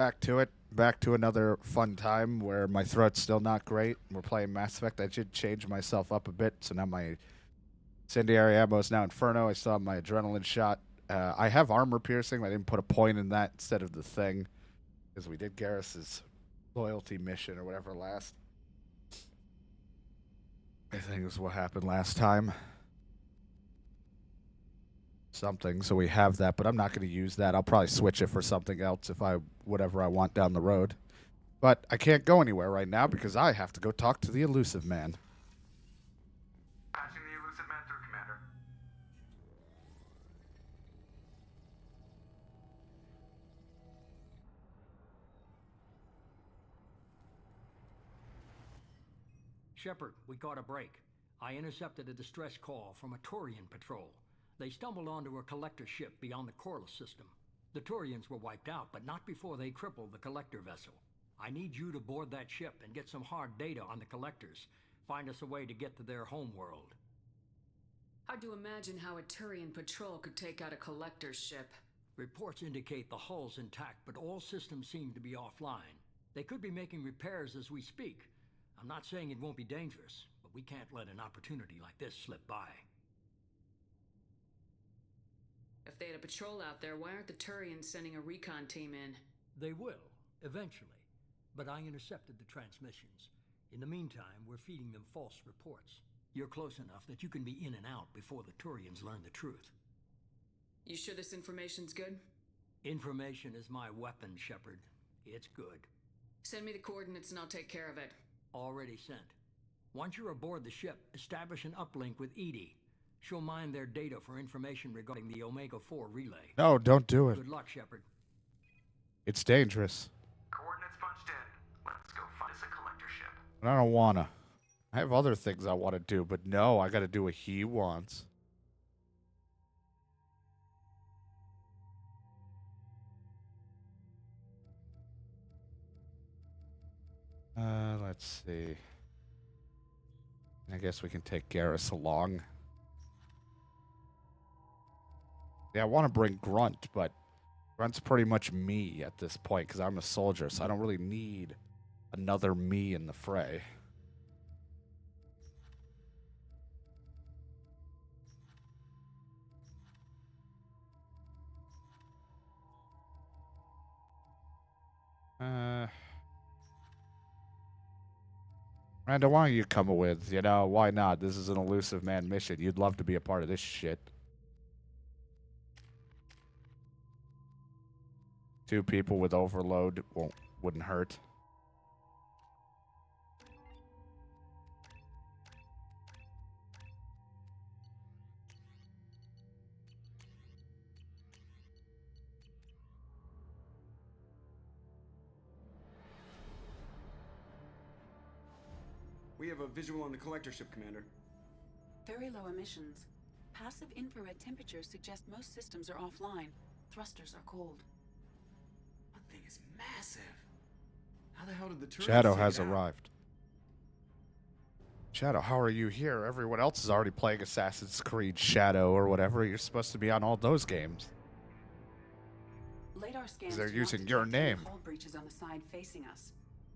Back to it. Back to another fun time where my throat's still not great. We're playing Mass Effect. I did change myself up a bit, so now my incendiary ammo is now Inferno. I still have my adrenaline shot. I have armor piercing. I didn't put a point in that instead of the thing, because we did Garrus's loyalty mission or whatever last. I think is what happened last time. Something, so we have that, but I'm not going to use that. I'll probably switch it for something else if I whatever I want down the road. But I can't go anywhere right now because I have to go talk to the elusive man. Patching the elusive man through, Commander. Shepard, we caught a break. I intercepted a distress call from a Turian patrol. They stumbled onto a collector ship beyond the Corliss system. The Turians were wiped out, but not before they crippled the collector vessel. I need you to board that ship and get some hard data on the collectors. Find us a way to get to their homeworld. Hard to imagine how a Turian patrol could take out a collector's ship. Reports indicate the hull's intact, but all systems seem to be offline. They could be making repairs as we speak. I'm not saying it won't be dangerous, but we can't let an opportunity like this slip by. If they had a patrol out there, why aren't the Turians sending a recon team in? They will, eventually. But I intercepted the transmissions. In the meantime, we're feeding them false reports. You're close enough that you can be in and out before the Turians learn the truth. You sure this information's good? Information is my weapon, Shepard. It's good. Send me the coordinates and I'll take care of it. Already sent. Once you're aboard the ship, establish an uplink with Edie. She'll mine their data for information regarding the Omega-4 relay. No, don't do it. Good luck, Shepard. It's dangerous. Coordinates punched in. Let's go find us a collector ship. I don't wanna. I have other things I want to do, but no, I got to do what he wants. Let's see. I guess we can take Garrus along. Yeah, I want to bring Grunt, but Grunt's pretty much me at this point because I'm a soldier, so I don't really need another me in the fray. Miranda, why don't you come with? You know, why not? This is an elusive man mission. You'd love to be a part of this shit. Two people with overload wouldn't hurt. We have a visual on the collector ship, Commander. Very low emissions. Passive infrared temperatures suggest most systems are offline. Thrusters are cold. That thing is massive. How the hell did the Turians Shadow take has it out? arrived. Shadow, how are you here? Everyone else is already playing Assassin's Creed Shadow or whatever. You're supposed to be on all those games. Lidar scans They're do not using your detect any name. hull breaches on the side facing us.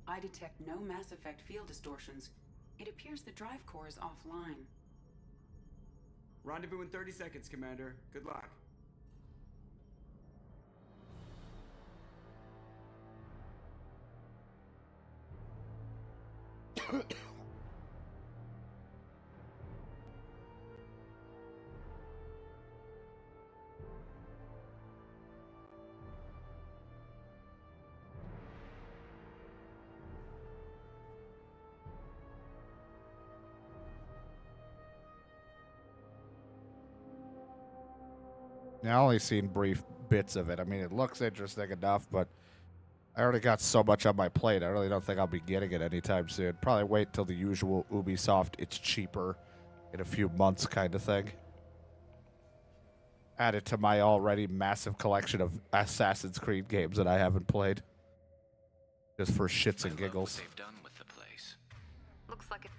I detect no Mass Effect field distortions. It appears the drive core is offline. Rendezvous in 30 seconds, Commander. Good luck. Now, I only seen brief bits of it. I mean, it looks interesting enough, but I already got so much on my plate. I really don't think I'll be getting it anytime soon. Probably wait till the usual Ubisoft, it's cheaper in a few months kind of thing. Add it to my already massive collection of Assassin's Creed games that I haven't played. Just for shits and giggles. They've done with the place. Looks like it.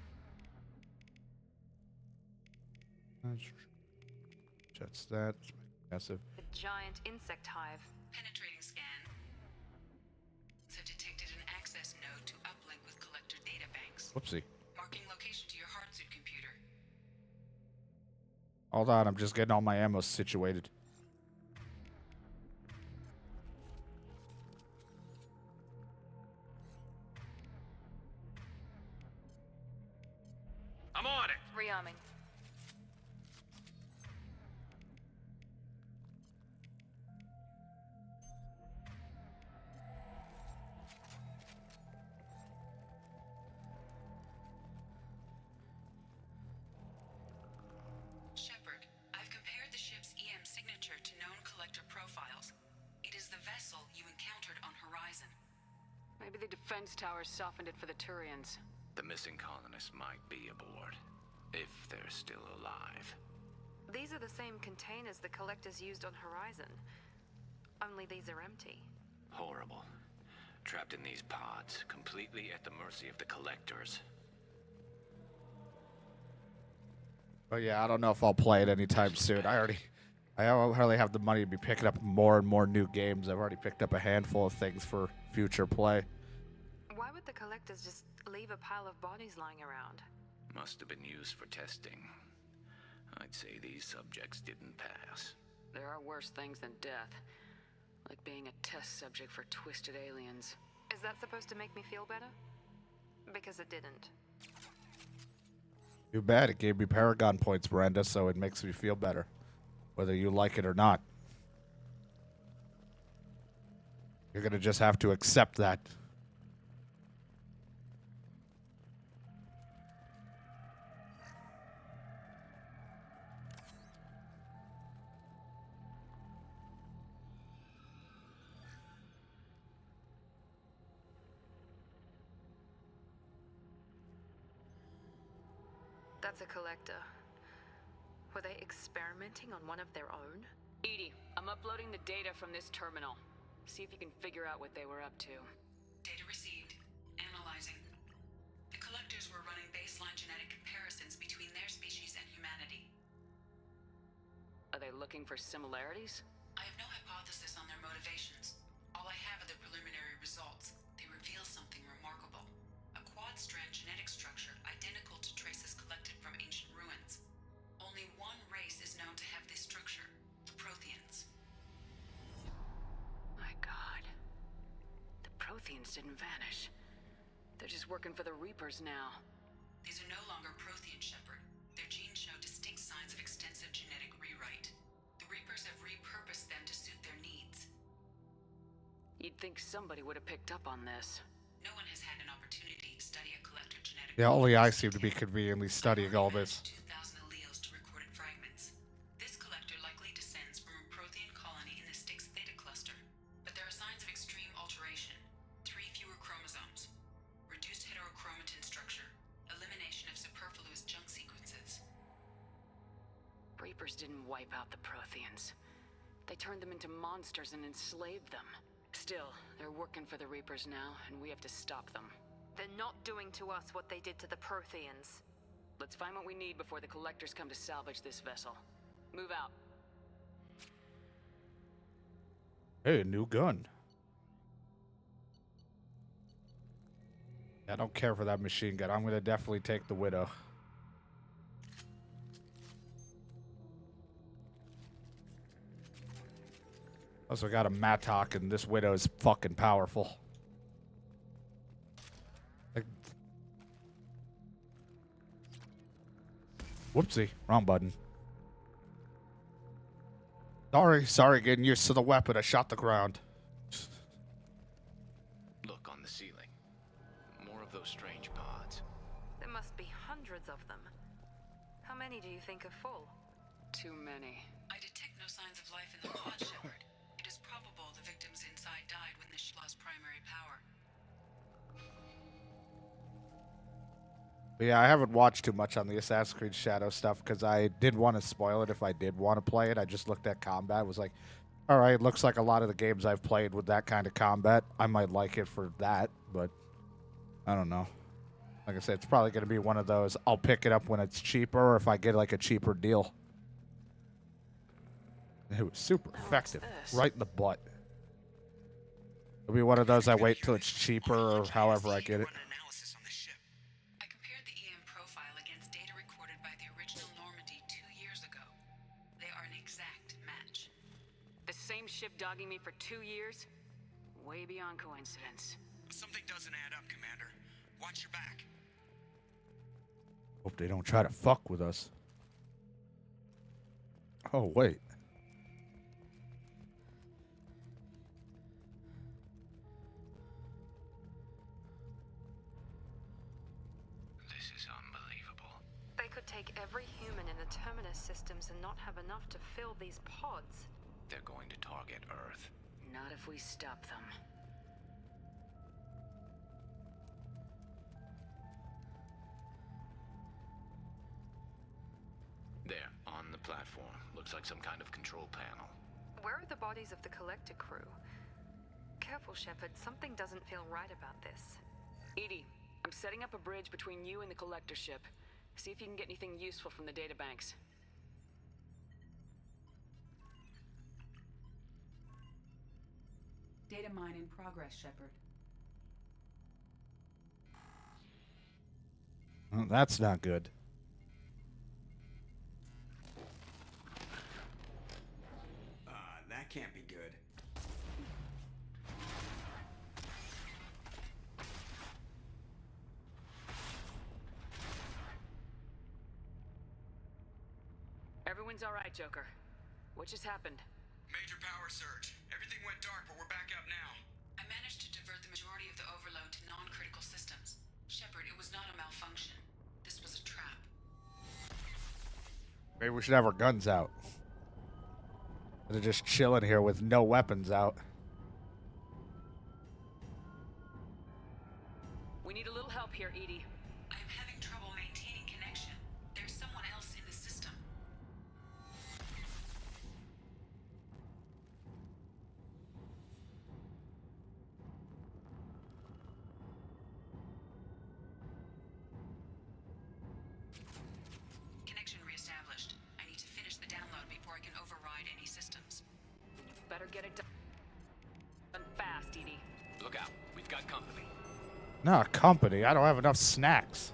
That's that. Massive. A giant insect hive. Penetrating scan. Whoopsie. Marking location to your hardsuit computer. Hold on, I'm just getting all my ammo situated. I'm on it. Rearming. Shepard, I've compared the ship's EM signature to known collector profiles. It is the vessel you encountered on Horizon. Maybe the defense towers softened it for the Turians. The missing colonists might be aboard, if they're still alive. These are the same containers the collectors used on Horizon. Only these are empty. Horrible. Trapped in these pods, completely at the mercy of the collectors. But yeah, I don't know if I'll play it anytime soon. I hardly have the money to be picking up more and more new games. I've already picked up a handful of things for future play. Why would the collectors just leave a pile of bodies lying around? Must have been used for testing. I'd say these subjects didn't pass. There are worse things than death. Like being a test subject for twisted aliens. Is that supposed to make me feel better? Because it didn't. Too bad. It gave me Paragon points, Brenda, so it makes me feel better. Whether you like it or not. You're going to just have to accept that. That's a collector. Were they experimenting on one of their own? Edie, I'm uploading the data from this terminal. See if you can figure out what they were up to. Data received. Analyzing. The collectors were running baseline genetic comparisons between their species and humanity. Are they looking for similarities? I have no hypothesis on their motivations. All I have are the preliminary results. They reveal something remarkable. A quad-strand genetic structure identical to traces collected from ancient ruins. Only one race is known to have this structure, the Protheans. My God. The Protheans didn't vanish. They're just working for the Reapers now. These are no longer Prothean, Shepard. Their genes show distinct signs of extensive genetic rewrite. The Reapers have repurposed them to suit their needs. You'd think somebody would have picked up on this. No one has had an opportunity to study a collector genetic. Yeah, only I seem to be conveniently studying all this. 2,000 alleles to recorded fragments. This collector likely descends from a Prothean colony in the Styx Theta cluster. But there are signs of extreme alteration. 3 fewer chromosomes. Reduced heterochromatin structure. Elimination of superfluous junk sequences. Reapers didn't wipe out the Protheans. They turned them into monsters and enslaved them. Still, they're working for the Reapers now, and we have to stop them. They're not doing to us what they did to the Protheans. Let's find what we need before the collectors come to salvage this vessel. Move out. Hey, a new gun. I don't care for that machine gun. I'm going to definitely take the Widow. Also got a Mattock, and this Widow is fucking powerful. Like, whoopsie, wrong button. Sorry, getting used to the weapon. I shot the ground. Look on the ceiling. More of those strange pods. There must be hundreds of them. How many do you think are full? Too many. I detect no signs of life in the pod, Shepard. It is probable the victims inside died when the ship lost primary power. But yeah, I haven't watched too much on the Assassin's Creed Shadow stuff because I did want to spoil it if I did want to play it. I just looked at combat, was like, all right, looks like a lot of the games I've played with that kind of combat. I might like it for that, but I don't know. Like I said, it's probably going to be one of those, I'll pick it up when it's cheaper or if I get like a cheaper deal. It was super effective. this? Right in the butt. It'll be one of those I wait till it's cheaper or however I get it. I sheepdogging me for 2 years? Way beyond coincidence. Something doesn't add up, Commander. Watch your back. Hope they don't try to fuck with us. Oh, wait. This is unbelievable. They could take every human in the Terminus systems and not have enough to fill these pods. They're going to target Earth. Not if we stop them. There, on the platform. Looks like some kind of control panel. Where are the bodies of the Collector crew? Careful, Shepard. Something doesn't feel right about this. EDI, I'm setting up a bridge between you and the Collector ship. See if you can get anything useful from the databanks. Data mine in progress, Shepard. Well, that's not good. That can't be good. Everyone's all right, Joker. What just happened? Major power surge. Everything went dark, but we're back up now. I managed to divert the majority of the overload to non-critical systems. Shepard, it was not a malfunction. This was a trap. Maybe we should have our guns out. They're just chilling here with no weapons out. We need a little help here, EDI. I am having trouble maintaining connection. There's someone else in the system. Connection reestablished. I need to finish the download before I can override any systems. Better get it done fast, EDI. Look out. We've got company. Nah, company. I don't have enough snacks.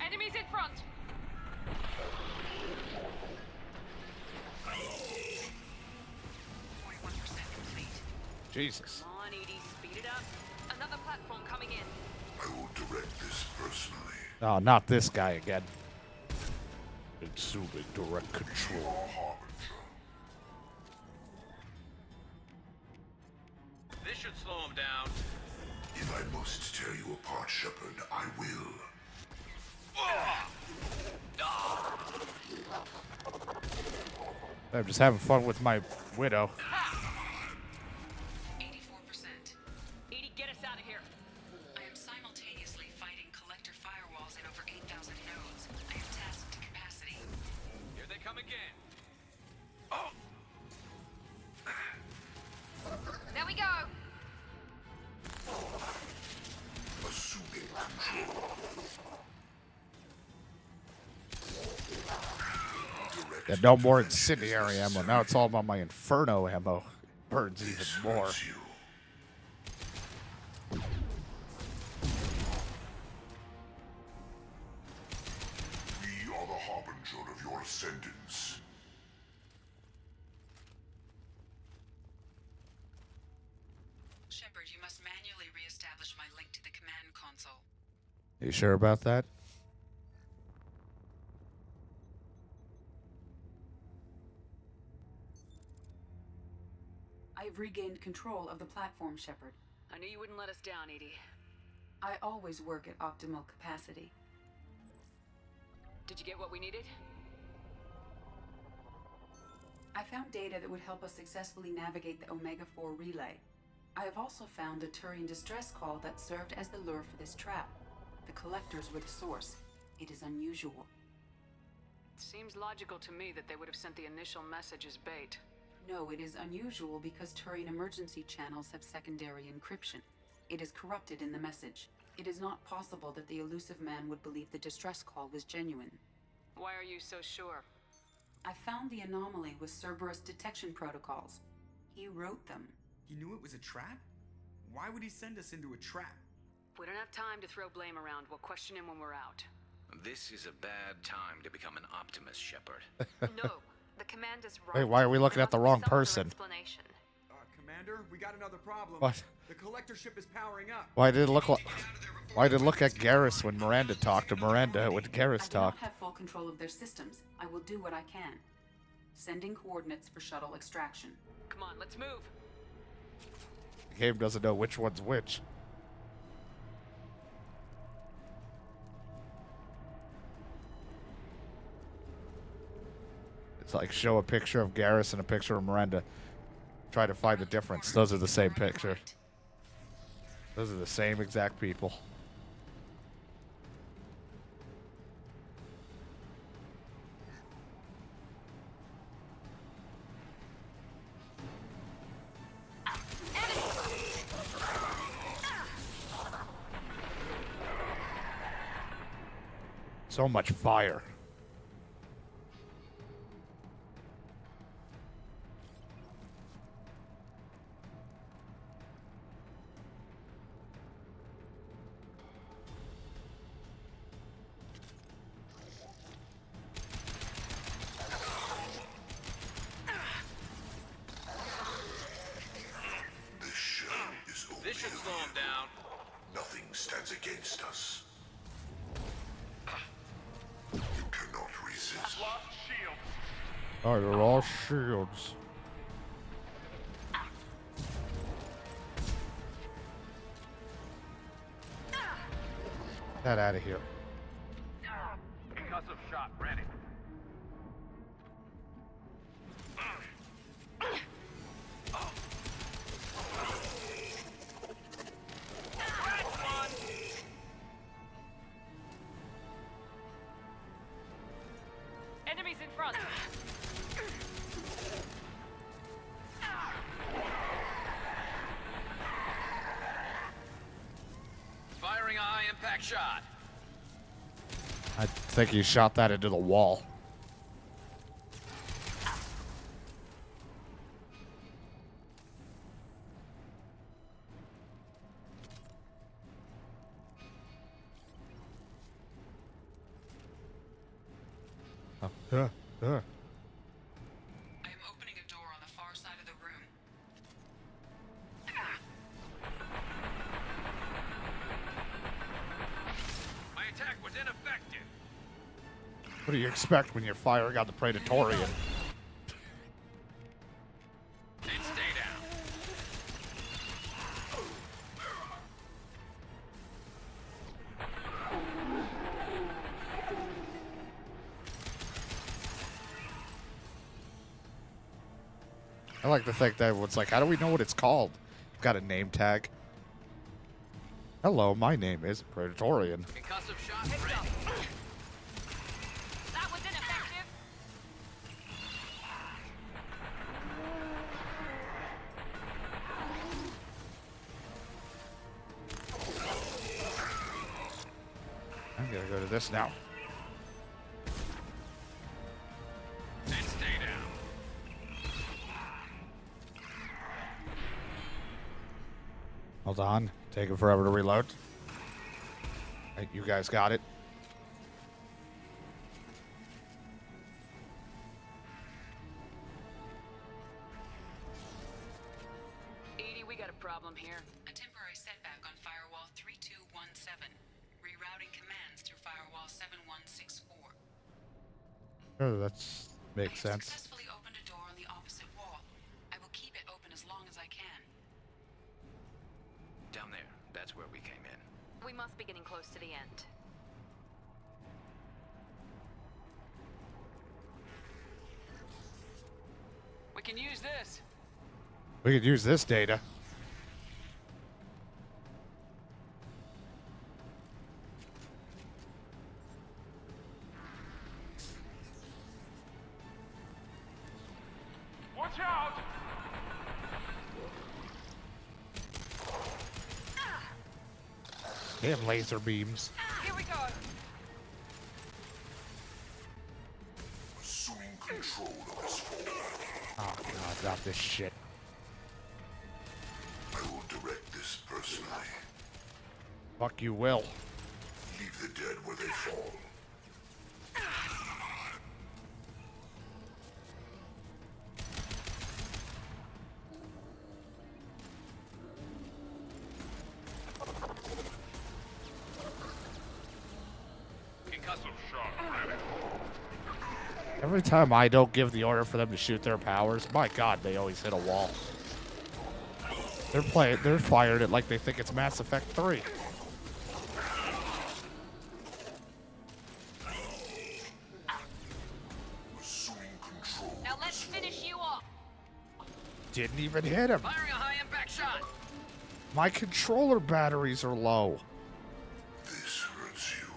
Enemies in front! 41% complete. Jesus. Come on, EDI, speed it up. Another platform coming in. I will direct this personally. Oh, not this guy again. Assuming direct control. Harbinger. This should slow him down. If I must tear you apart, Shepard, I will. I'm just having fun with my widow. 84%. EDI, get us out of here. I am simultaneously fighting collector firewalls in over 8,000 nodes. I am tasked to capacity. Here they come again. There we go! Assuming control. Got no more incendiary ammo. Now it's all about my inferno ammo. Burns even more. Hurts you. We are the harbinger of your ascendance. Shepard, you must manually reestablish my link to the command console. You sure about that? I have regained control of the platform, Shepard. I knew you wouldn't let us down, EDI. I always work at optimal capacity. Did you get what we needed? I found data that would help us successfully navigate the Omega-4 relay. I have also found a Turian distress call that served as the lure for this trap. The collectors were the source. It is unusual. Seems logical to me that they would have sent the initial message as bait. No, it is unusual because Turian emergency channels have secondary encryption. It is corrupted in the message. It is not possible that the elusive man would believe the distress call was genuine. Why are you so sure? I found the anomaly with Cerberus detection protocols. He wrote them. He knew it was a trap? Why would he send us into a trap? We don't have time to throw blame around. We'll question him when we're out. This is a bad time to become an optimist, Shepard. No, The commander's right. Wait, why are we looking There at the must be wrong some other person? explanation. Commander, we got another problem. What? The collector ship is powering up. Why did it look like? Why did it look at Garrus when Miranda talked to Miranda when Garrus I do not talked? have full control of their systems. I will do what I can. Sending coordinates for shuttle extraction. Come on, let's move. The game doesn't know which one's which. It's like show a picture of Garrus and a picture of Miranda. Try to find the difference. Those are the same picture. Those are the same exact people. So much fire. This shell is open. This should slow him down. Nothing stands against us. You cannot resist. Oh, you're all shields. Get out of here. Concussive shot ready. Enemies in front. Firing a high-impact shot. I think he shot that into the wall. Oh. I am opening a door on the far side of the room. My attack was ineffective. What do you expect when you're firing on the Praetorian? And stay down. I like to think that it's like, how do we know what it's called? Got a name tag. Hello, my name is Praetorian. Concussive shot ready. That was ineffective. I'm gonna go to this now. And stay down. Hold on. Taking forever to reload. Hey, you guys got it. Edie, we got a problem here. A temporary setback on firewall 3217. Rerouting commands through firewall 7164. Oh, that makes I have sense. successfully opened a door on the opposite wall. I will keep it open as long as I can. Down there. That's where we came in. We must be getting close to the end. We can use this. We could use this data. Watch out! Damn laser beams. Here we go. Assuming control of this force. Oh god, not this shit. I will direct this personally. Fuck you will. Leave the dead where they fall. Every time I don't give the order for them to shoot their powers, my god, they always hit a wall. They're fired it like they think it's Mass Effect 3. Now let's finish you off. Didn't even hit him. Firing a high impact shot. My controller batteries are low. This hurts you.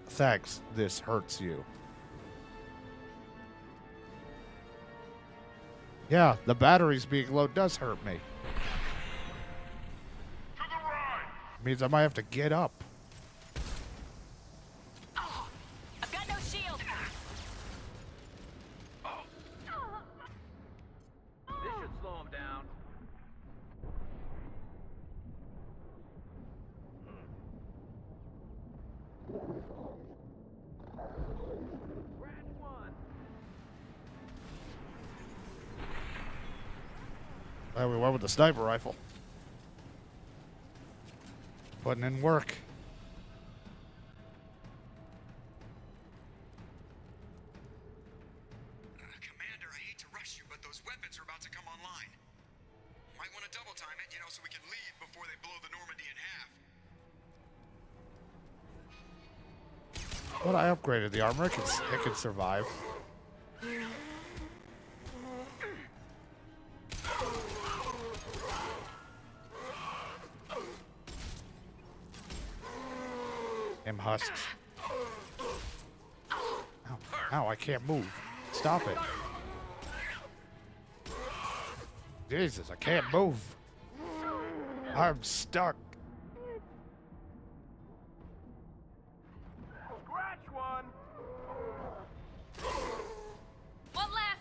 Thanks. This hurts you. Yeah, the batteries being low does hurt me. To the right! Means I might have to get up. Oh, I've got no shield. This should slow him down. Scratch one. Well, we went with the sniper rifle. Putting in work. Commander, I hate to rush you, but those weapons are about to come online. Might want to double time it, so we can leave before they blow the Normandy in half. But I upgraded the armor. It can survive. Them husks. Ow. Ow, I can't move. Stop it. Jesus, I can't move. I'm stuck. Scratch one. One less.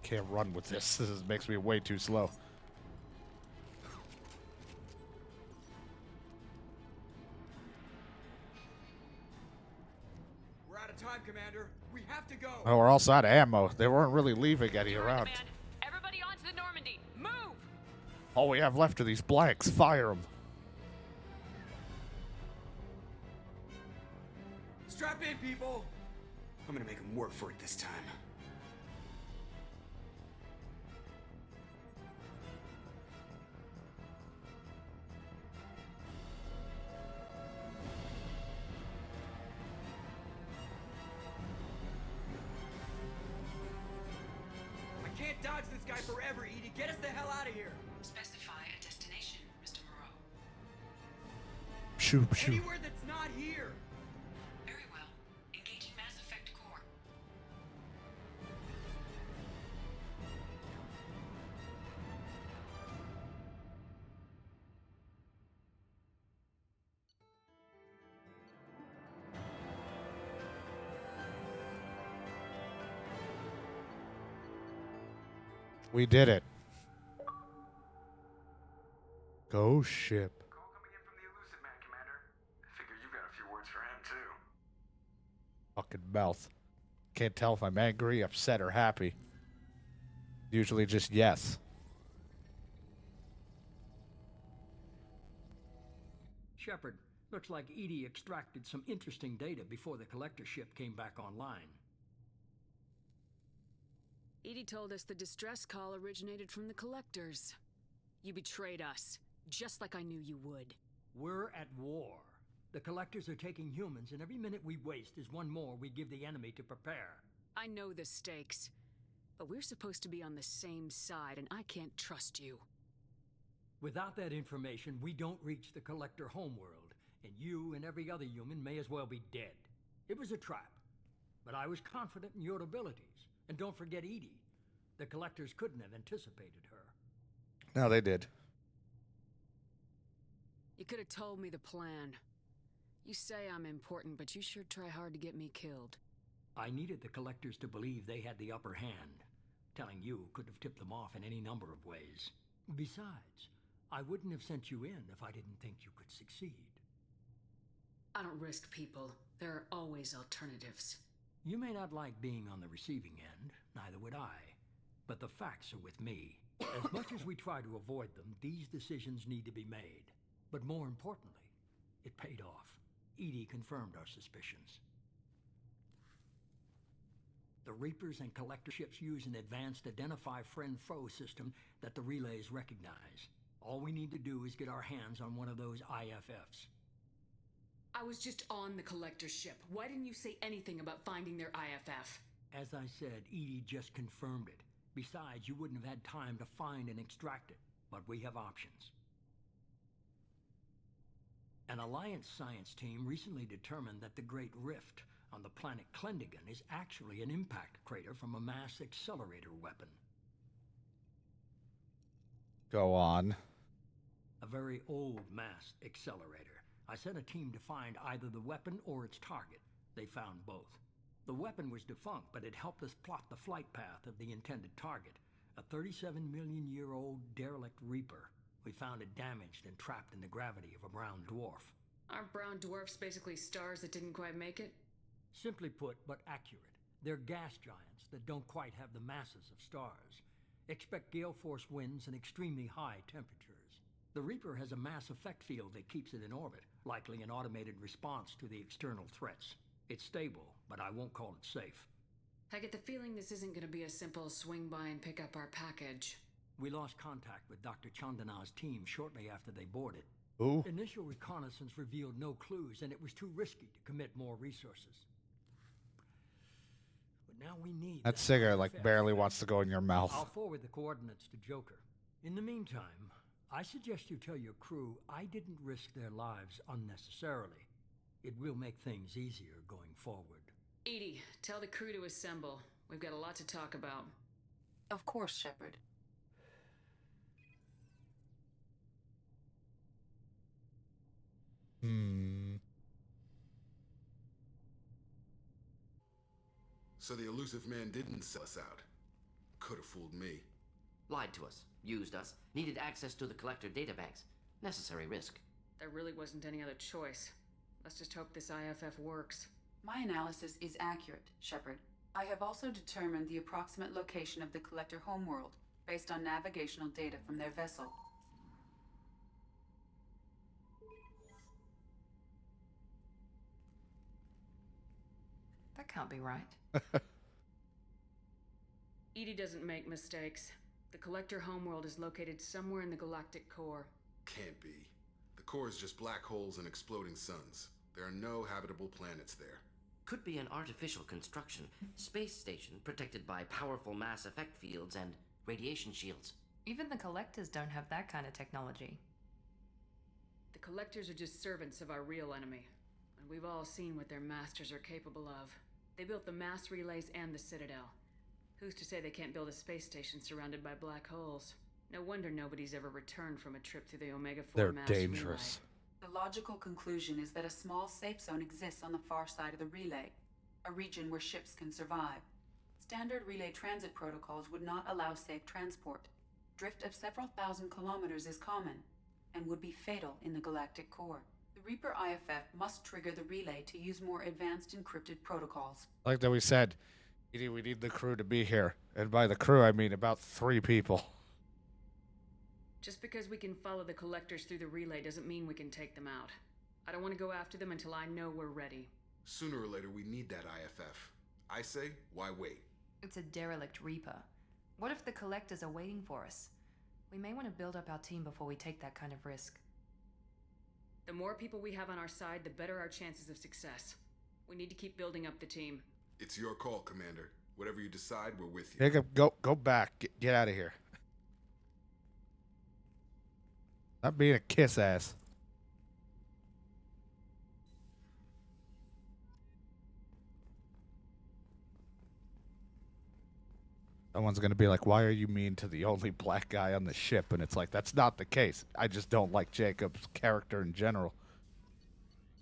Can't run with this. Makes me way too slow. We're out of time, Commander. We have to go. Oh, we're also out of ammo. They weren't really leaving any around. Command. Everybody onto the Normandy. Move. All we have left are these blanks. Fire them. Strap in, people. I'm gonna make them work for it this time. I can't dodge this guy forever, Edie. Get us the hell out of here. Specify a destination, Mr. Moreau. Shoot, shoot. Anywhere that's not here. Very well. Engaging Mass Effect core. We did it. Go ship. Call coming in from the Elusive Man, Commander. I figure you've got a few words for him, too. Fucking mouth. Can't tell if I'm angry, upset, or happy. Usually just yes. Shepard, looks like Edie extracted some interesting data before the collector ship came back online. Edie told us the distress call originated from the collectors. You betrayed us, just like I knew you would. We're at war. The collectors are taking humans, and every minute we waste is one more we give the enemy to prepare. I know the stakes, but we're supposed to be on the same side, and I can't trust you. Without that information, we don't reach the collector homeworld, and you and every other human may as well be dead. It was a trap, but I was confident in your abilities. And don't forget Edie. The collectors couldn't have anticipated her. No, they did. You could have told me the plan. You say I'm important, but you sure try hard to get me killed. I needed the collectors to believe they had the upper hand. Telling you could have tipped them off in any number of ways. Besides, I wouldn't have sent you in if I didn't think you could succeed. I don't risk people. There are always alternatives. You may not like being on the receiving end, neither would I. But the facts are with me. As much as we try to avoid them, these decisions need to be made. But more importantly, it paid off. Edie confirmed our suspicions. The Reapers and Collector ships use an advanced Identify Friend-Foe system that the relays recognize. All we need to do is get our hands on one of those IFFs. I was just on the Collector ship. Why didn't you say anything about finding their IFF? As I said, Edie just confirmed it. Besides, you wouldn't have had time to find and extract it. But we have options. An Alliance science team recently determined that the Great Rift on the planet Klendigan is actually an impact crater from a mass accelerator weapon. Go on. A very old mass accelerator. I sent a team to find either the weapon or its target. They found both. The weapon was defunct, but it helped us plot the flight path of the intended target, a 37-million-year-old derelict Reaper. We found it damaged and trapped in the gravity of a brown dwarf. Aren't brown dwarfs basically stars that didn't quite make it? Simply put, but accurate. They're gas giants that don't quite have the masses of stars. Expect gale force winds and extremely high temperatures. The Reaper has a mass effect field that keeps it in orbit, likely an automated response to the external threats. It's stable, but I won't call it safe. I get the feeling this isn't going to be a simple swing by and pick up our package. We lost contact with Dr. Chandana's team shortly after they boarded. Ooh. Initial reconnaissance revealed no clues, and it was too risky to commit more resources. But now we need... That cigarette like barely wants to go in your mouth. I'll forward the coordinates to Joker. In the meantime, I suggest you tell your crew I didn't risk their lives unnecessarily. It will make things easier going forward. Edie, tell the crew to assemble. We've got a lot to talk about. Of course, Shepard. So the elusive man didn't sell us out. Could have fooled me. Lied to us, used us, needed access to the Collector databanks. Necessary risk. There really wasn't any other choice. Let's just hope this IFF works. My analysis is accurate, Shepard. I have also determined the approximate location of the Collector homeworld, based on navigational data from their vessel. That can't be right. Edie doesn't make mistakes. The Collector homeworld is located somewhere in the galactic core. Can't be. The core is just black holes and exploding suns. There are no habitable planets there. Could be an artificial construction. Space station protected by powerful mass effect fields and radiation shields. Even the Collectors don't have that kind of technology. The Collectors are just servants of our real enemy. And we've all seen what their masters are capable of. They built the mass relays and the Citadel. Who's to say they can't build a space station surrounded by black holes? No wonder nobody's ever returned from a trip through the Omega-4 They're mass dangerous. The logical conclusion is that a small safe zone exists on the far side of the relay, a region where ships can survive. Standard relay transit protocols would not allow safe transport. Drift of several thousand kilometers is common, and would be fatal in the galactic core. The Reaper IFF must trigger the relay to use more advanced encrypted protocols. Like that we said, we need the crew to be here. And by the crew, I mean about 3 people. Just because we can follow the Collectors through the relay doesn't mean we can take them out. I don't want to go after them until I know we're ready. Sooner or later, we need that IFF. I say, why wait? It's a derelict Reaper. What if the Collectors are waiting for us? We may want to build up our team before we take that kind of risk. The more people we have on our side, the better our chances of success. We need to keep building up the team. It's your call, Commander. Whatever you decide, we're with you. Jacob, go back. Get out of here. Not being a kiss ass. Someone's going to be like, why are you mean to the only black guy on the ship? And it's like, that's not the case. I just don't like Jacob's character in general.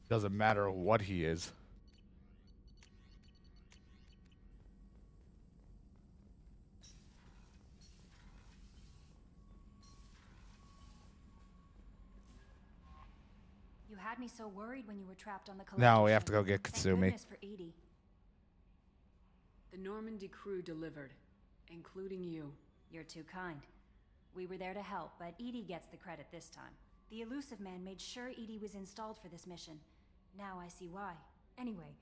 Doesn't matter what he is. had me so worried when you were trapped on the collector Now we have ship. to go get Thank Katsumi. goodness for Edie. The Normandy crew delivered, including you. You're too kind. We were there to help, but Edie gets the credit this time. The elusive man made sure Edie was installed for this mission. Now I see why. Anyway,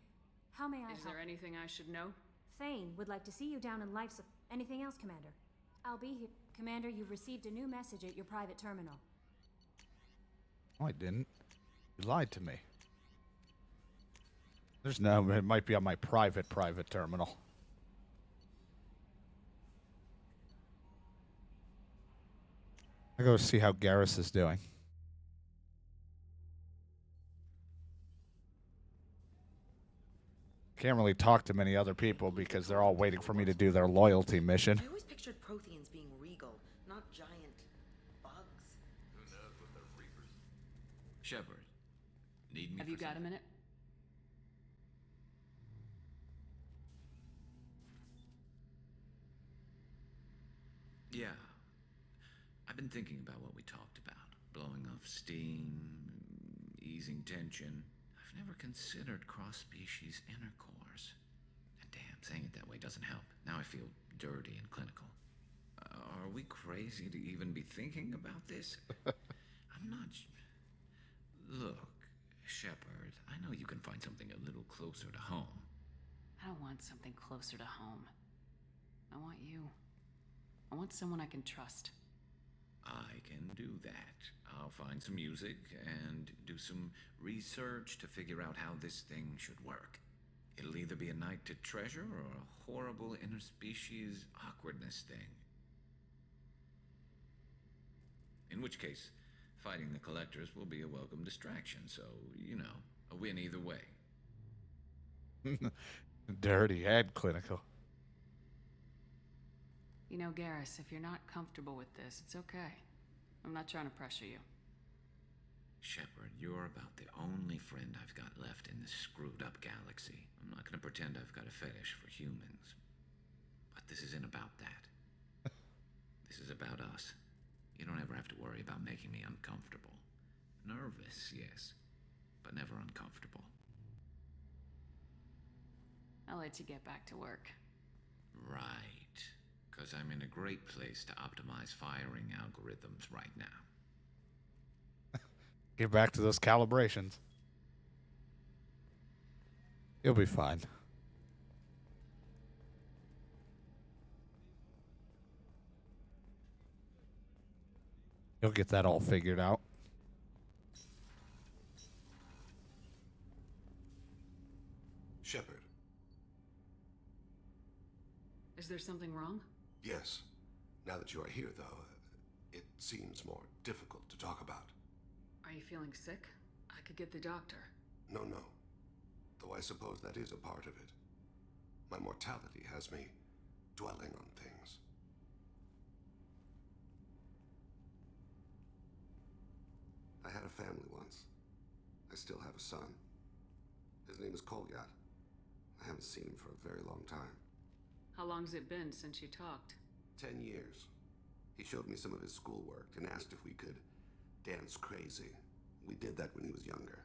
how may I help? Is there anything I should know? Thane would like to see you down in Life's... Anything else, Commander? I'll be here. Commander, you've received a new message at your private terminal. Oh, I didn't. You lied to me. There's no... It might be on my private terminal. I go see how Garrus is doing. Can't really talk to many other people because they're all waiting for me to do their loyalty mission. I always pictured Protheans being regal, not giant bugs. Who knows what the Reapers... Shepard, need me Have you got a minute? Yeah. I've been thinking about what we talked about. Blowing off steam, easing tension. I've never considered cross-species intercourse. And damn, saying it that way doesn't help. Now I feel dirty and clinical. Are we crazy to even be thinking about this? I'm not... Look, Shepard, I know you can find something a little closer to home. I don't want something closer to home. I want you. I want someone I can trust. I can do that. I'll find some music and do some research to figure out how this thing should work. It'll either be a night to treasure or a horrible interspecies awkwardness thing. In which case, fighting the collectors will be a welcome distraction, so, you know, a win either way. Dirty and clinical. You know, Garrus, if you're not comfortable with this, it's okay. I'm not trying to pressure you. Shepard, you're about the only friend I've got left in this screwed-up galaxy. I'm not gonna pretend I've got a fetish for humans. But this isn't about that. This is about us. You don't ever have to worry about making me uncomfortable. Nervous, yes, but never uncomfortable. I'll let you get back to work. Right. Because I'm in a great place to optimize firing algorithms right now. Get back to those calibrations. You'll be fine. You'll get that all figured out. Shepard. Is there something wrong? Yes. Now that you are here, though, it seems more difficult to talk about. Are you feeling sick? I could get the doctor. No. Though I suppose that is a part of it. My mortality has me dwelling on things. I had a family once. I still have a son. His name is Kolyat. I haven't seen him for a very long time. How long's it been since you talked? 10 years. He showed me some of his schoolwork and asked if we could dance crazy. We did that when he was younger.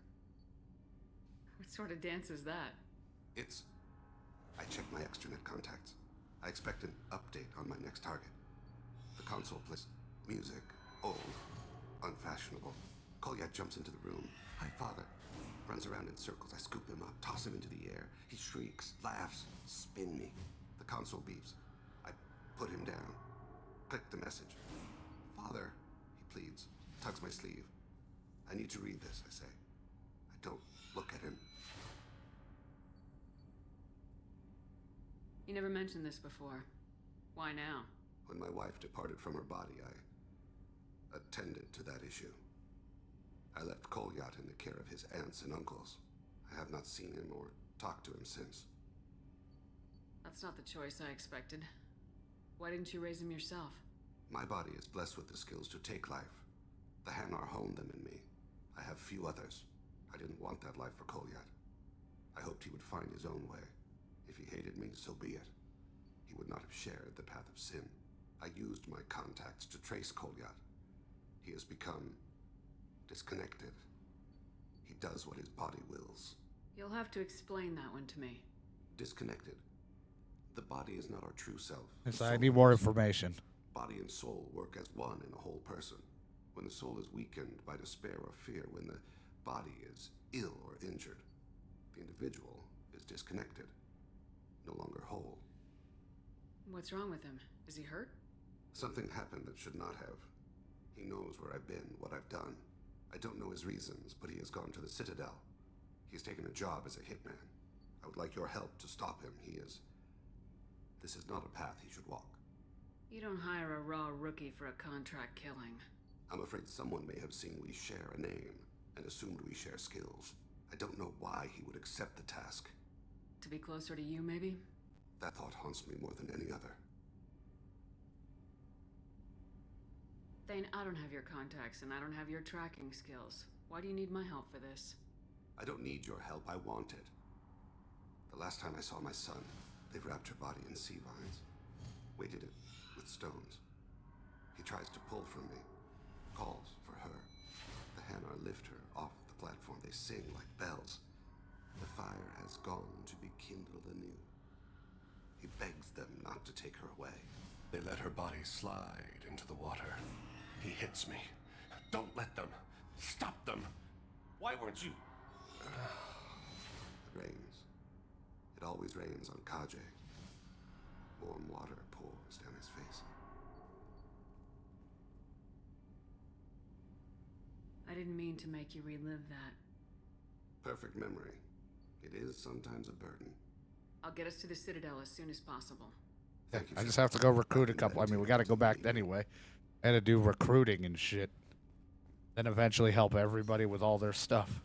What sort of dance is that? I checked my extranet contacts. I expect an update on my next target. The console plays music, old, unfashionable. Kolyat jumps into the room. Hi, father. Runs around in circles. I scoop him up, toss him into the air. He shrieks, laughs, spin me. The console beeps. I put him down. Click the message. Father, he pleads, tugs my sleeve. I need to read this, I say. I don't look at him. You never mentioned this before. Why now? When my wife departed from her body, I attended to that issue. I left Kolyat in the care of his aunts and uncles. I have not seen him or talked to him since. That's not the choice I expected. Why didn't you raise him yourself? My body is blessed with the skills to take life. The Hanar honed them in me. I have few others. I didn't want that life for Kolyat. I hoped he would find his own way. If he hated me, so be it. He would not have shared the path of sin. I used my contacts to trace Kolyat. He has become disconnected. He does what his body wills. You'll have to explain that one to me. Disconnected. The body is not our true self. Yes, I need more information. Body and soul work as one in a whole person. When the soul is weakened by despair or fear, when the body is ill or injured, the individual is disconnected, no longer whole. What's wrong with him? Is he hurt? Something happened that should not have. He knows where I've been, what I've done. I don't know his reasons, but he has gone to the Citadel. He's taken a job as a hitman. I would like your help to stop him. This is not a path he should walk. You don't hire a raw rookie for a contract killing. I'm afraid someone may have seen we share a name and assumed we share skills. I don't know why he would accept the task. To be closer to you, maybe? That thought haunts me more than any other. Thane, I don't have your contacts and I don't have your tracking skills. Why do you need my help for this? I don't need your help. I want it. The last time I saw my son, they wrapped her body in sea vines, weighted it with stones. He tries to pull from me, calls for her. The Hanar lift her off the platform. They sing like bells. The fire has gone to be kindled anew. He begs them not to take her away. They let her body slide into the water. He hits me. Don't let them. Stop them. Why weren't you? It rains. It always rains on Kaje. Warm water pours down his face. I didn't mean to make you relive that. Perfect memory. It is sometimes a burden. I'll get us to the Citadel as soon as possible. Thank you. I just have to go recruit a couple. I mean, we got to go back anyway. And to do recruiting and shit. Then eventually help everybody with all their stuff.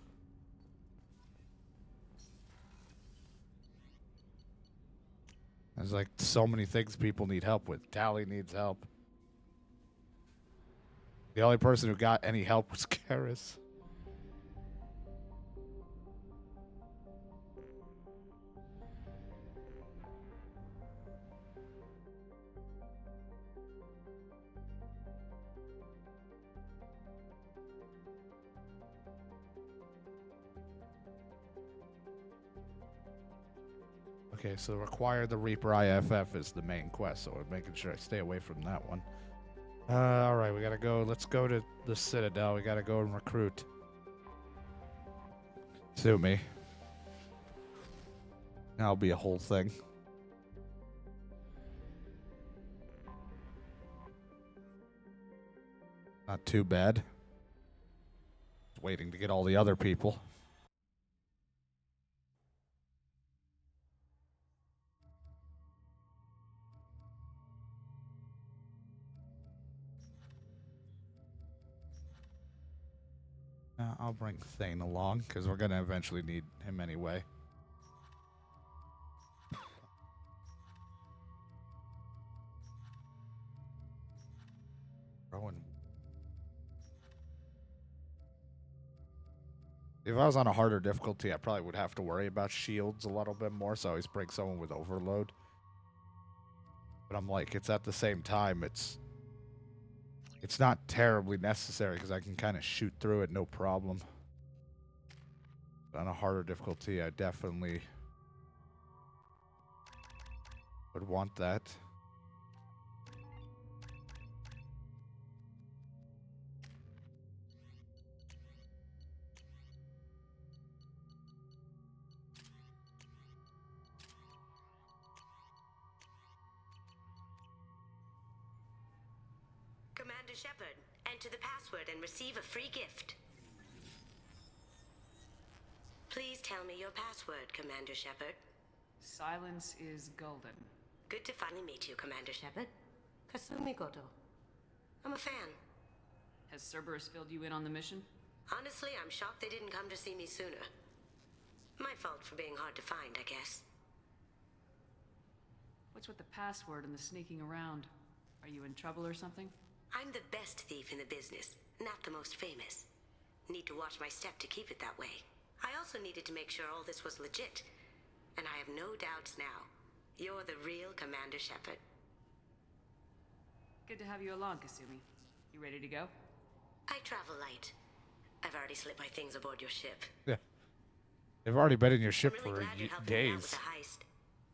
There's like so many things people need help with. Tally needs help. The only person who got any help was Karis. Okay, so require the Reaper IFF is the main quest, so I'm making sure I stay away from that one. Alright, we gotta go. Let's go to the Citadel. We gotta go and recruit. Sue me. That'll be a whole thing. Not too bad. Just waiting to get all the other people. I'll bring Thane along, because we're going to eventually need him anyway. Rowan. If I was on a harder difficulty, I probably would have to worry about shields a little bit more, so I always bring someone with overload. But I'm like, it's at the same time, it's not terribly necessary because I can kind of shoot through it, no problem. But on a harder difficulty, I definitely would want that. Commander Shepard, enter the password and receive a free gift. Please tell me your password, Commander Shepard. Silence is golden. Good to finally meet you, Commander Shepard. Kasumi Goto. I'm a fan. Has Cerberus filled you in on the mission? Honestly, I'm shocked they didn't come to see me sooner. My fault for being hard to find, I guess. What's with the password and the sneaking around? Are you in trouble or something? I'm the best thief in the business, not the most famous. Need to watch my step to keep it that way. I also needed to make sure all this was legit. And I have no doubts now. You're the real Commander Shepard. Good to have you along, Kasumi. You ready to go? I travel light. I've already slipped my things aboard your ship. Yeah. They've already been in your ship I'm really for glad you're helping me out with days. the heist.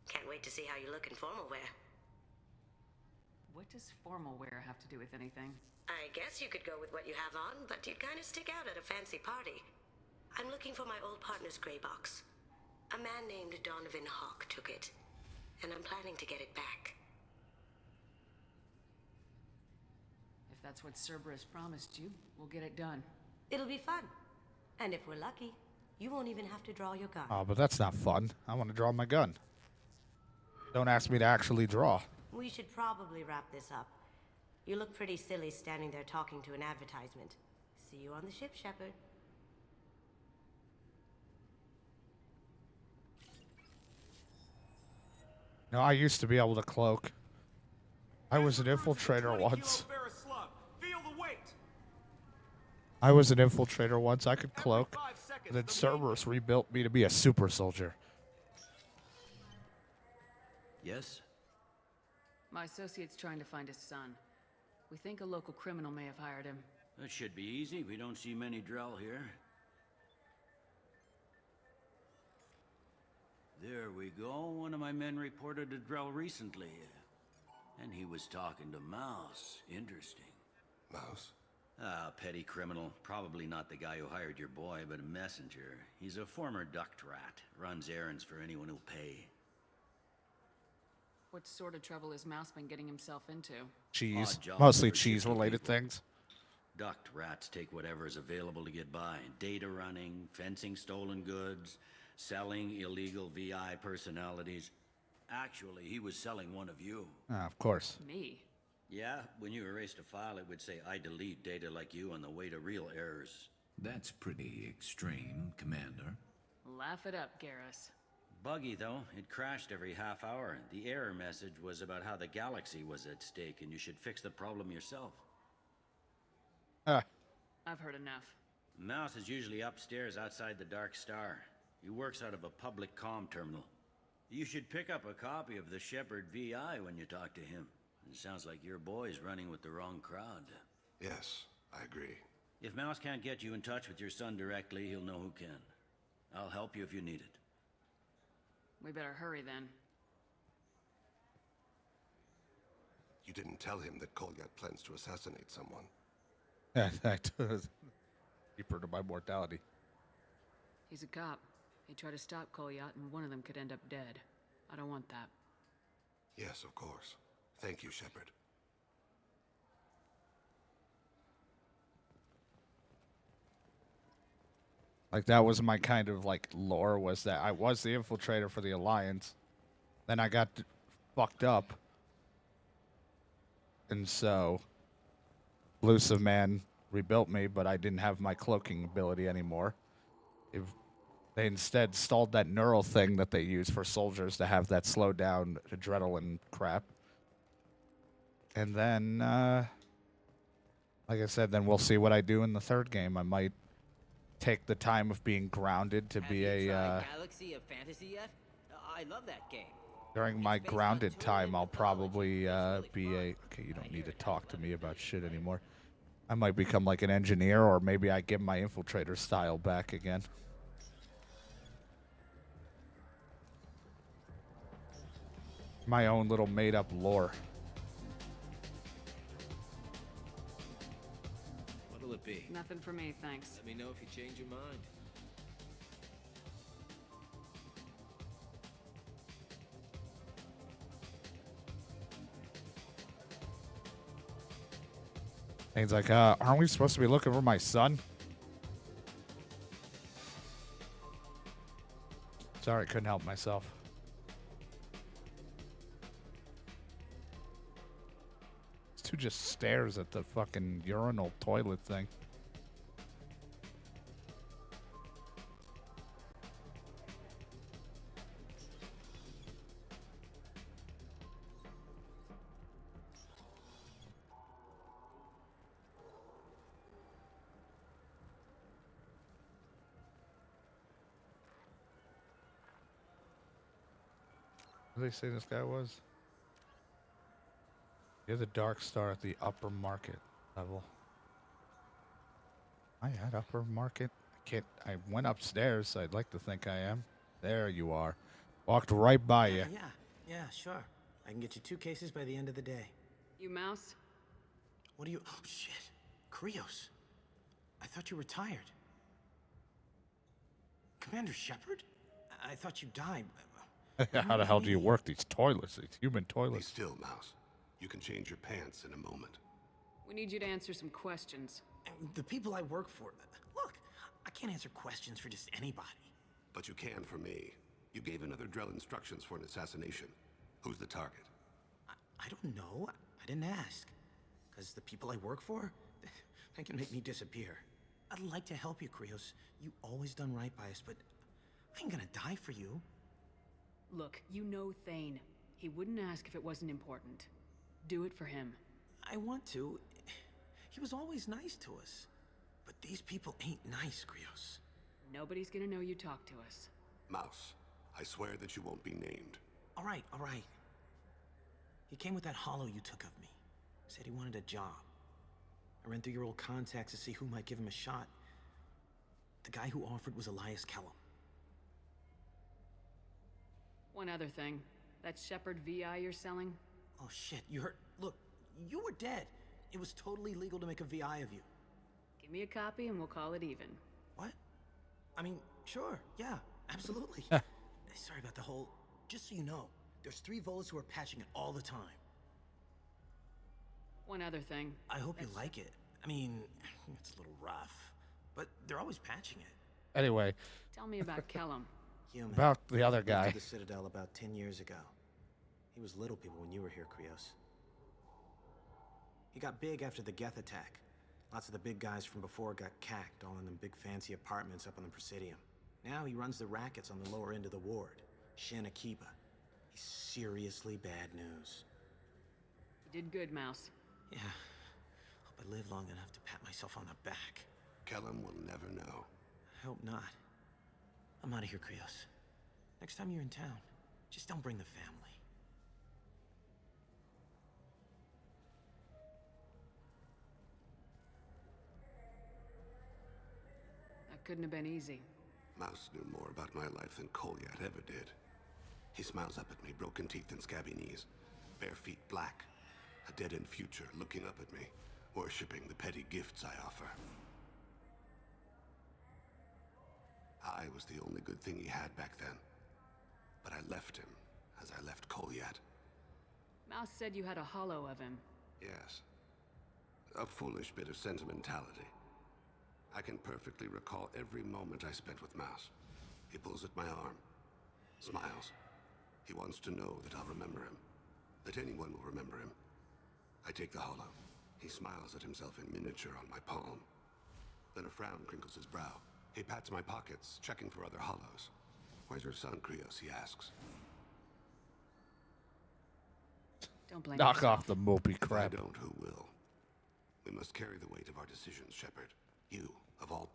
Can't wait to see how you look in formal wear. What does formal wear have to do with anything? I guess you could go with what you have on, but you'd kind of stick out at a fancy party. I'm looking for my old partner's gray box. A man named Donovan Hawk took it, and I'm planning to get it back. If that's what Cerberus promised you, we'll get it done. It'll be fun. And if we're lucky, you won't even have to draw your gun. Oh, but that's not fun. I want to draw my gun. Don't ask me to actually draw. We should probably wrap this up. You look pretty silly standing there talking to an advertisement. See you on the ship, Shepard. No, I used to be able to cloak. I was an infiltrator once. I was an infiltrator once. I could cloak. And then Cerberus rebuilt me to be a super soldier. Yes? My associate's trying to find his son. We think a local criminal may have hired him. That should be easy. We don't see many Drell here. There we go. One of my men reported a Drell recently. And he was talking to Mouse. Interesting. Mouse? Ah, petty criminal. Probably not the guy who hired your boy, but a messenger. He's a former duct rat. Runs errands for anyone who'll pay. What sort of trouble has Mouse been getting himself into? Cheese. Odd job Mostly for cheese-related people. things. Duct rats take whatever is available to get by. Data running, fencing stolen goods, selling illegal VI personalities. Actually, he was selling one of you. Ah, of course. Me? Yeah, when you erased a file, it would say, I delete data like you on the way to real errors. That's pretty extreme, Commander. Laugh it up, Garrus. Buggy, though. It crashed every half hour. The error message was about how the galaxy was at stake, and you should fix the problem yourself. I've heard enough. Mouse is usually upstairs outside the Dark Star. He works out of a public comm terminal. You should pick up a copy of the Shepard VI when you talk to him. It sounds like your boy's running with the wrong crowd. Yes, I agree. If Mouse can't get you in touch with your son directly, he'll know who can. I'll help you if you need it. We better hurry then. You didn't tell him that Kolyat plans to assassinate someone. Yeah, that deeper to my mortality. He's a cop. He tried to stop Kolyat, and one of them could end up dead. I don't want that. Yes, of course. Thank you, Shepard. Like, that was my kind of, like, lore, was that I was the infiltrator for the Alliance. Then I got fucked up. And so, Elusive Man rebuilt me, but I didn't have my cloaking ability anymore. They instead stalled that neural thing that they use for soldiers to have that slow down adrenaline crap. And then, like I said, then we'll see what I do in the third game. I might take the time of being grounded to be a Galaxy of Fantasy yet? I love that game. during my grounded time I'll probably be a okay, you don't need to talk to me about shit anymore. I might become like an engineer, or maybe I get my infiltrator style back again. My own little made up lore. What'll it be? Nothing for me, thanks. Let me know if you change your mind. Things like, aren't we supposed to be looking for my son? Sorry, couldn't help myself. This dude just stares at the fucking urinal toilet thing. What did they say this guy was? You're the Dark Star at the upper market level. I at Upper Market? I went upstairs. I'd like to think I am. There you are. Walked right by you. Yeah, sure. I can get you 2 cases by the end of the day. You Mouse? What are you... Oh, shit. Krios. I thought you retired. Commander Shepard? I thought you died. How the hell do you work these toilets? These human Be toilets. still, Mouse. You can change your pants in a moment. We need you to answer some questions. The people I work for... Look, I can't answer questions for just anybody. But you can for me. You gave another Drell instructions for an assassination. Who's the target? I don't know. I didn't ask. Because the people I work for, they can make me disappear. I'd like to help you, Krios. You always done right by us, but I ain't gonna die for you. Look, you know Thane. He wouldn't ask if it wasn't important. Do it for him. I want to. He was always nice to us. But these people ain't nice, Krios. Nobody's gonna know you talk to us. Mouse, I swear that you won't be named. All right. He came with that hollow you took of me. Said he wanted a job. I ran through your old contacts to see who might give him a shot. The guy who offered was Elias Kellum. One other thing. That Shepard VI you're selling? Oh shit, you heard... Look, you were dead. It was totally legal to make a VI of you. Give me a copy and we'll call it even. What? I mean, sure, yeah, absolutely. Sorry about the whole... Just so you know, there's 3 Volas who are patching it all the time. One other thing. I hope you like it. I mean, it's a little rough, but they're always patching it. Anyway. Tell me about Kellum. Human. About the other guy. Moved to the Citadel about 10 years ago. He was little people when you were here, Krios. He got big after the Geth attack. Lots of the big guys from before got cacked, all in them big fancy apartments up on the Presidium. Now he runs the rackets on the lower end of the ward, Shin Akiba. He's seriously bad news. You did good, Mouse. Yeah. Hope I live long enough to pat myself on the back. Kellum will never know. I hope not. I'm out of here, Krios. Next time you're in town, just don't bring the family. That couldn't have been easy. Mouse knew more about my life than Kolyat ever did. He smiles up at me, broken teeth and scabby knees, bare feet black, a dead-end future looking up at me, worshipping the petty gifts I offer. I was the only good thing he had back then, but I left him as I left Kolyat. Mouse said you had a hollow of him. Yes. A foolish bit of sentimentality. I can perfectly recall every moment I spent with Mouse. He pulls at my arm, smiles. He wants to know that I'll remember him, that anyone will remember him. I take the hollow. He smiles at himself in miniature on my palm. Then a frown crinkles his brow. He pats my pockets, checking for other hollows. Where's your son, Krios? He asks. Don't blame Knock yourself. off the mopey crap. If I don't, who will? We must carry the weight of our decisions, Shepard. You, of all...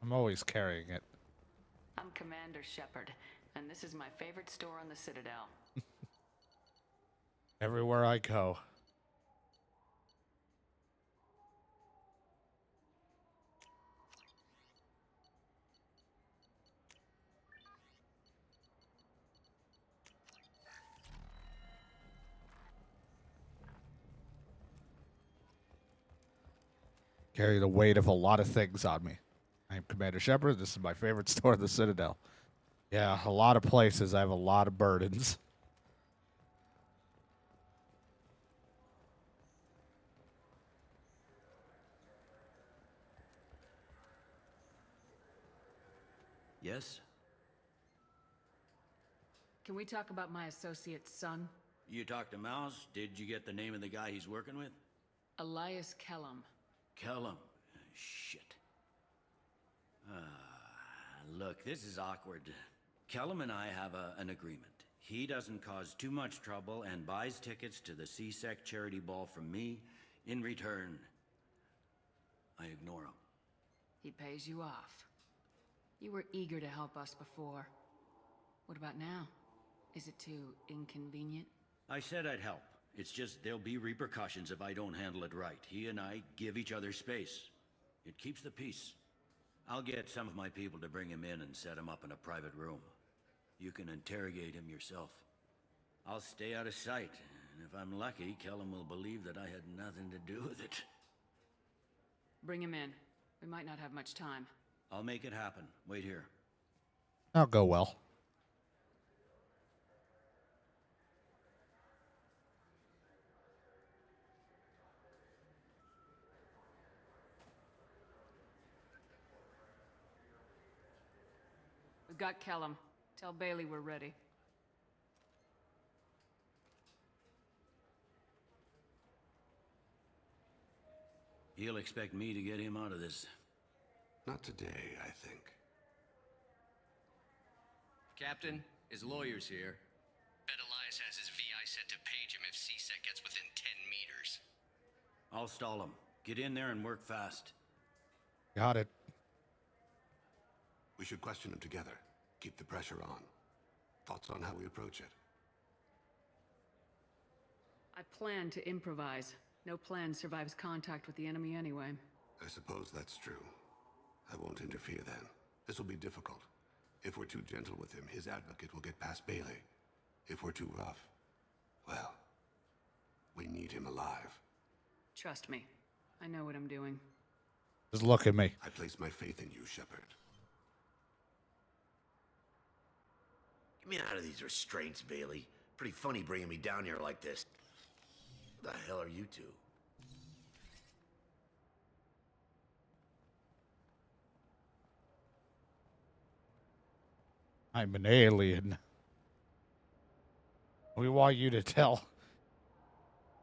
I'm always carrying it. I'm Commander Shepard, and this is my favorite store on the Citadel. Everywhere I go. Carry the weight of a lot of things on me. I'm Commander Shepard. This is my favorite store, the Citadel. Yeah, a lot of places. I have a lot of burdens. Yes? Can we talk about my associate's son? You talked to Mouse? Did you get the name of the guy he's working with? Elias Kellum. Kellum. Shit. Look, this is awkward. Kellum and I have an agreement. He doesn't cause too much trouble and buys tickets to the CSEC charity ball from me. In return, I ignore him. He pays you off. You were eager to help us before. What about now? Is it too inconvenient? I said I'd help. It's just there'll be repercussions if I don't handle it right. He and I give each other space. It keeps the peace. I'll get some of my people to bring him in and set him up in a private room. You can interrogate him yourself. I'll stay out of sight, and if I'm lucky, Kellum will believe that I had nothing to do with it. Bring him in. We might not have much time. I'll make it happen. Wait here. That'll go well. We've got Kellum. Tell Bailey we're ready. He'll expect me to get him out of this. Not today, I think. Captain, his lawyer's here. Bet Elias has his VI set to page him if C-Sec gets within 10 meters. I'll stall him. Get in there and work fast. Got it. We should question him together. Keep the pressure on. Thoughts on how we approach it? I plan to improvise. No plan survives contact with the enemy anyway. I suppose that's true. I won't interfere then. This will be difficult. If we're too gentle with him, his advocate will get past Bailey. If we're too rough, well, we need him alive. Trust me. I know what I'm doing. Just look at me. I place my faith in you, Shepard. Get me out of these restraints, Bailey. Pretty funny bringing me down here like this. What the hell are you two? I'm an alien. We want you to tell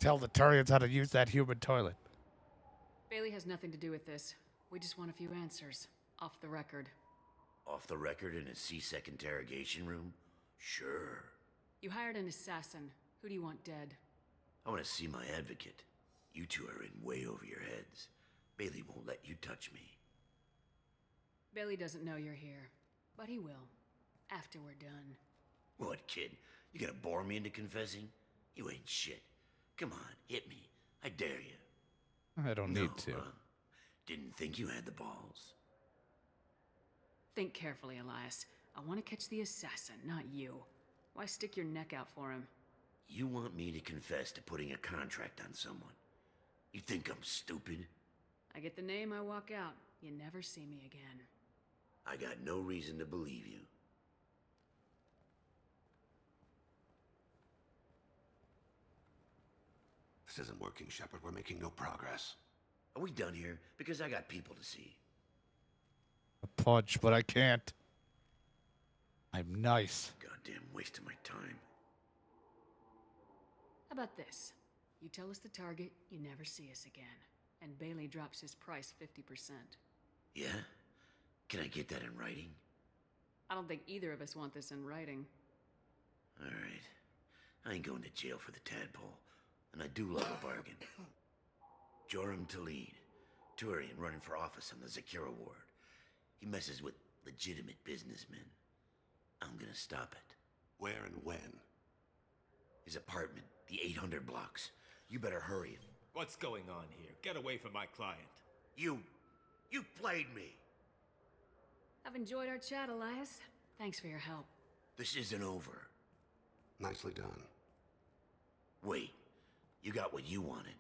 the Turians how to use that human toilet. Bailey has nothing to do with this. We just want a few answers. Off the record. Off the record in a C-Sec interrogation room? Sure. You hired an assassin. Who do you want dead? I want to see my advocate. You two are in way over your heads. Bailey won't let you touch me. Bailey doesn't know you're here, but he will. After we're done. What, kid? You gonna bore me into confessing? You ain't shit. Come on, hit me. I dare you. I don't need to. Didn't think you had the balls. Think carefully, Elias. I want to catch the assassin, not you. Why stick your neck out for him? You want me to confess to putting a contract on someone? You think I'm stupid? I get the name, I walk out. You never see me again. I got no reason to believe you. This isn't working, Shepard. We're making no progress. Are we done here? Because I got people to see. A punch, but I can't. I'm nice. Goddamn waste of my time. How about this? You tell us the target, you never see us again. And Bailey drops his price 50%. Yeah? Can I get that in writing? I don't think either of us want this in writing. All right. I ain't going to jail for the tadpole. And I do love a bargain. Joram Talid, Turian running for office on the Zakira ward. He messes with legitimate businessmen. I'm gonna stop it. Where and when? His apartment, the 800 blocks. You better hurry. What's going on here? Get away from my client. You played me. I've enjoyed our chat, Elias. Thanks for your help. This isn't over. Nicely done. Wait, you got what you wanted.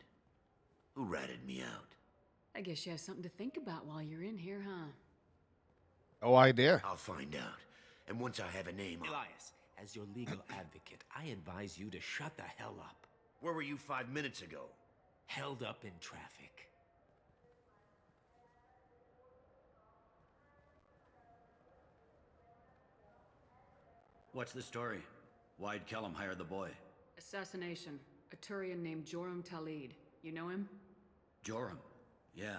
Who ratted me out? I guess you have something to think about while you're in here, huh? No idea. I'll find out. And once I have a name, Elias, as your legal advocate, I advise you to shut the hell up. Where were you 5 minutes ago? Held up in traffic. What's the story? Why'd Kellum hire the boy? Assassination. A Turian named Joram Talid. You know him? Joram? Yeah.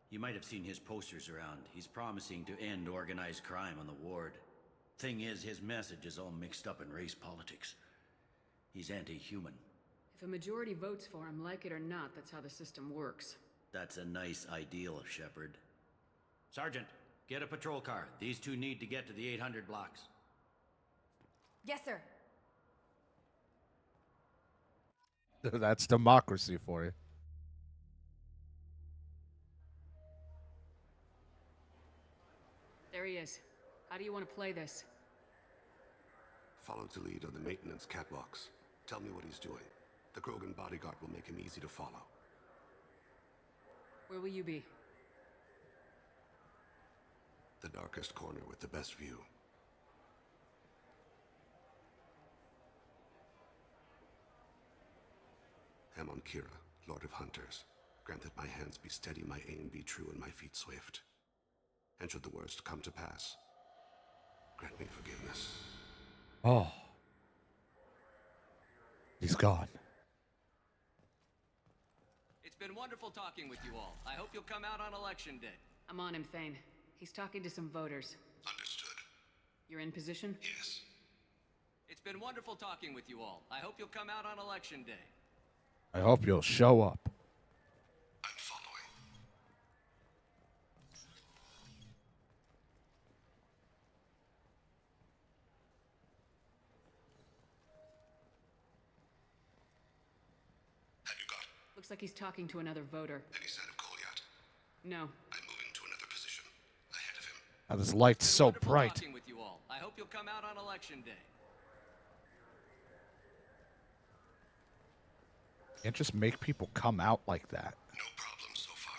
You might have seen his posters around. He's promising to end organized crime on the ward. Thing is, his message is all mixed up in race politics. He's anti-human. If a majority votes for him, like it or not, that's how the system works. That's a nice ideal, Shepard. Sergeant, get a patrol car. These two need to get to the 800 blocks. Yes, sir. That's democracy for you. is. How do you want to play this? Follow to lead on the maintenance catwalks. Tell me what he's doing. The Krogan bodyguard will make him easy to follow. Where will you be? The darkest corner with the best view. Amon Kira, Lord of Hunters. Grant that my hands be steady, my aim be true, and my feet swift. And should the worst come to pass, grant me forgiveness. Oh. He's gone. It's been wonderful talking with you all. I hope you'll come out on election day. I'm on him, Thane. He's talking to some voters. Understood. You're in position? Yes. It's been wonderful talking with you all. I hope you'll come out on election day. I hope you'll show up. I'm following. Have you got? Looks like he's talking to another voter. Any sign of Cole yet? No. I'm moving to another position. Ahead of him. Oh, this light's so Wonderful bright. talking with you all. I hope you'll come out on election day. Can't just make people come out like that. No problem so far.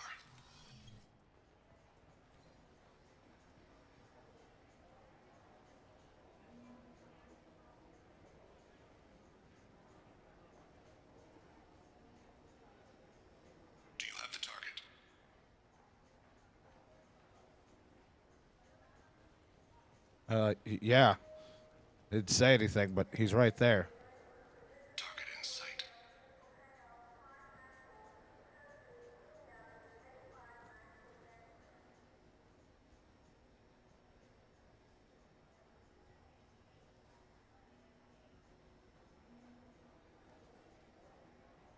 Do you have the target? Yeah. Didn't say anything, but he's right there. Target in sight.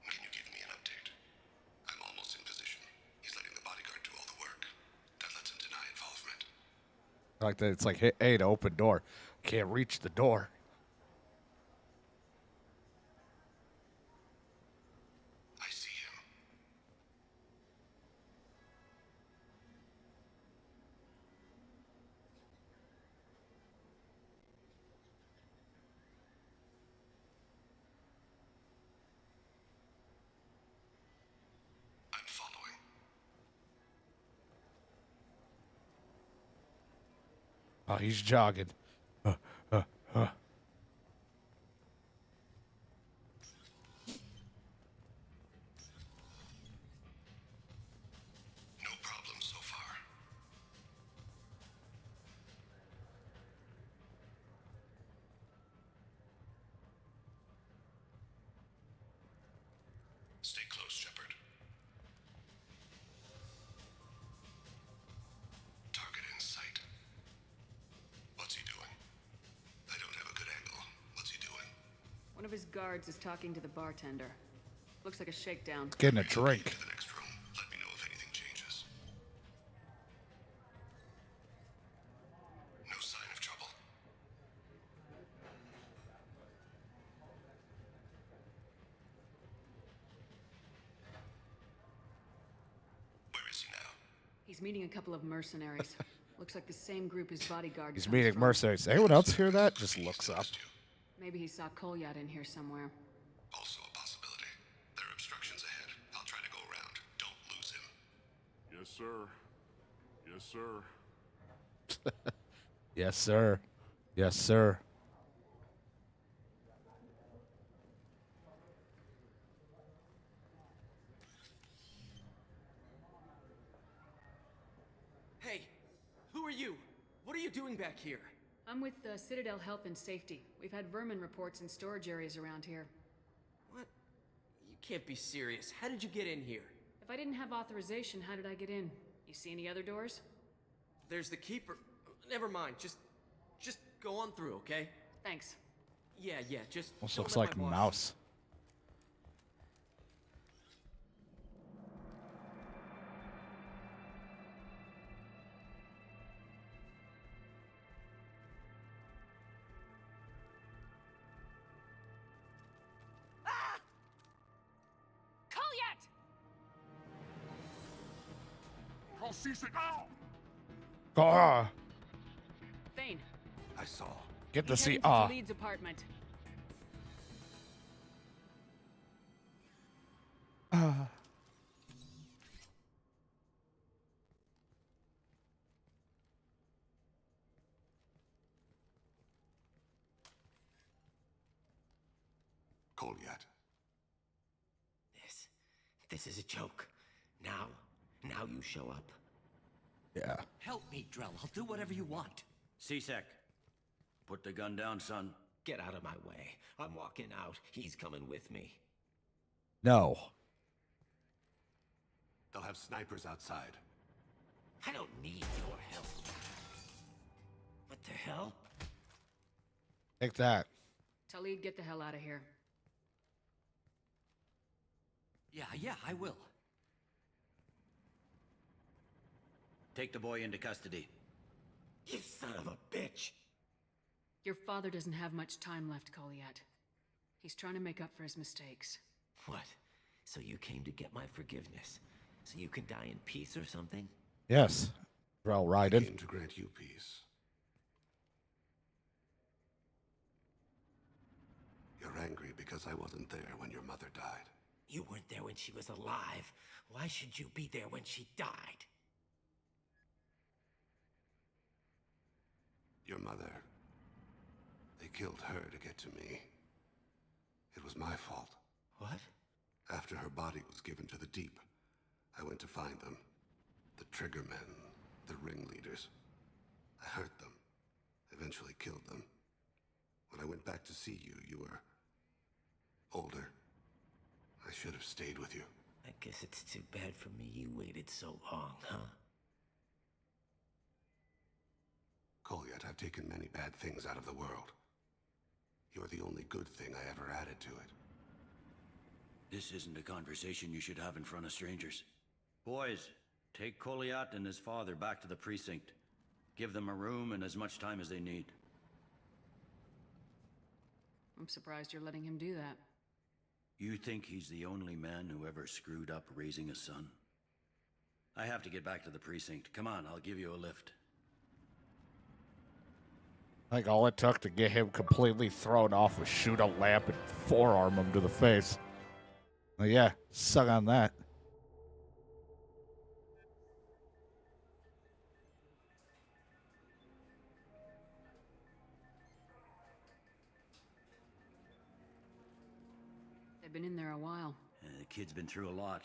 Can you give me an update? I'm almost in position. He's letting the bodyguard do all the work. That lets him deny involvement. Like that, it's like, hey, to open door. Can't reach the door. I see him. I'm following. Oh, he's jogging. No problem so far. Stay close, Shepard. Target in sight. What's he doing? I don't have a good angle. What's he doing? One of his guards is talking to the bartender. Looks like a shakedown. Getting a drink. To the next room. Let me know if anything changes. No sign of trouble. Where is he now? He's meeting a couple of mercenaries. Looks like the same group his bodyguard He's comes meeting from. mercenaries. Anyone else hear that? Just looks up. Maybe he saw Kolyat in here somewhere. Also a possibility. There are obstructions ahead. I'll try to go around. Don't lose him. Yes, sir. Yes, sir. Yes, sir. Yes, sir. Hey, who are you? What are you doing back here? I'm with Citadel Health and Safety. We've had vermin reports in storage areas around here. What? You can't be serious. How did you get in here? If I didn't have authorization, how did I get in? You see any other doors? There's the keeper. Never mind. Just go on through, okay? Thanks. Yeah, just Almost don't looks let like my boss- Mouse. Kolyat! I'll cease it now! Ah! saw. Get to He's see. heading to Ah. Leeds' apartment. Goliath. This is a joke. Now you show up. Yeah. Help me, Drell. I'll do whatever you want. C-Sec, put the gun down, son. Get out of my way. I'm walking out. He's coming with me. No. They'll have snipers outside. I don't need your help. What the hell? Take that. Talid, get the hell out of here. Yeah, I will. Take the boy into custody. You son of a bitch! Your father doesn't have much time left, Goliath. He's trying to make up for his mistakes. What? So you came to get my forgiveness? So you can die in peace or something? Yes. Drell I Ryden. came to grant you peace. You're angry because I wasn't there when your mother died. You weren't there when she was alive. Why should you be there when she died? Your mother. They killed her to get to me. It was my fault. What? After her body was given to the deep, I went to find them. The triggermen, the ringleaders. I hurt them. Eventually killed them. When I went back to see you, you were older. I should have stayed with you. I guess it's too bad for me you waited so long, huh? Goliath, I've taken many bad things out of the world. You're the only good thing I ever added to it. This isn't a conversation you should have in front of strangers. Boys, take Goliath and his father back to the precinct. Give them a room and as much time as they need. I'm surprised you're letting him do that. You think he's the only man who ever screwed up raising a son? I have to get back to the precinct. Come on, I'll give you a lift. Like all it took to get him completely thrown off was shoot a lamp and forearm him to the face. Well, yeah, suck on that. They've been in there a while. The kid's been through a lot.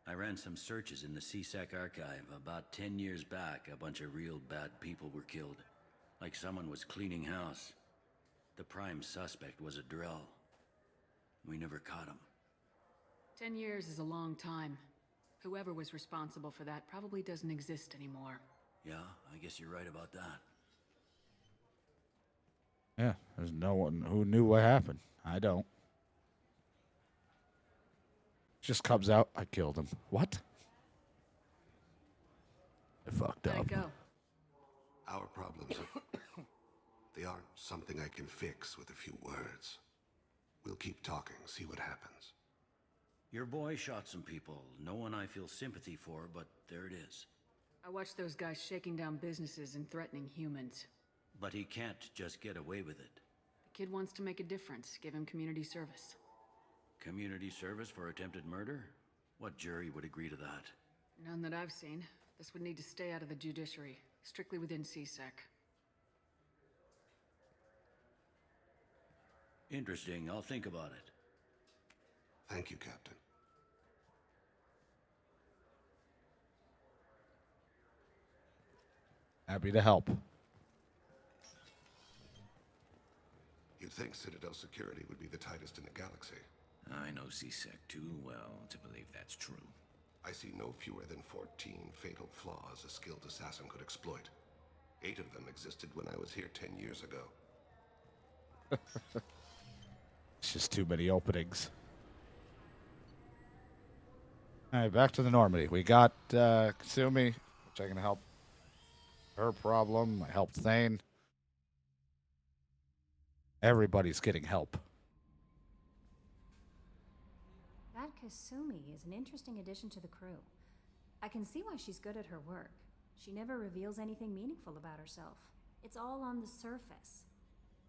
I ran some searches in the C-Sec archive. About 10 years back, a bunch of real bad people were killed. Like someone was cleaning house. The prime suspect was a Drell. We never caught him. 10 years is a long time. Whoever was responsible for that probably doesn't exist anymore. Yeah, I guess you're right about that. Yeah, there's no one who knew what happened. I don't. Just comes out, I killed him. What? I fucked Let up. it go. Our problems are... they aren't something I can fix with a few words. We'll keep talking, see what happens. Your boy shot some people. No one I feel sympathy for, but there it is. I watched those guys shaking down businesses and threatening humans. But he can't just get away with it. The kid wants to make a difference. Give him community service. Community service for attempted murder? What jury would agree to that? None that I've seen. This would need to stay out of the judiciary. Strictly within C-Sec. Interesting. I'll think about it. Thank you, Captain. Happy to help. You'd think Citadel security would be the tightest in the galaxy. I know C-Sec too well to believe that's true. I see no fewer than 14 fatal flaws a skilled assassin could exploit. 8 of them existed when I was here 10 years ago. It's just too many openings. All right, back to the Normandy. We got Kasumi, which I can help her problem. I helped Thane. Everybody's getting help. That Kasumi is an interesting addition to the crew. I can see why she's good at her work. She never reveals anything meaningful about herself. It's all on the surface.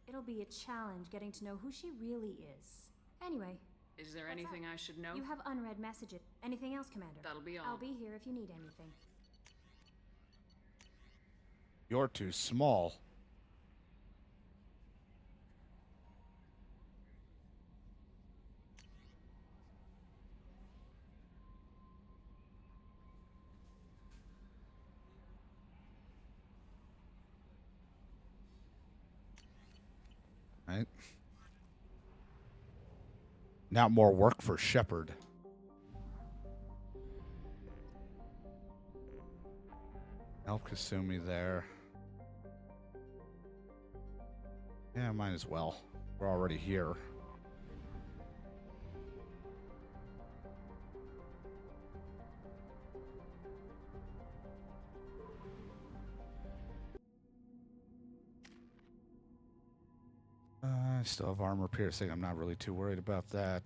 It'll be a challenge getting to know who she really is. Anyway. Is there anything I should know? You have unread messages. Anything else, Commander? That'll be all. I'll be here if you need anything. You're too small. Right. Now more work for Shepard. Help Kasumi there. Yeah, might as well. We're already here. I still have armor piercing. I'm not really too worried about that.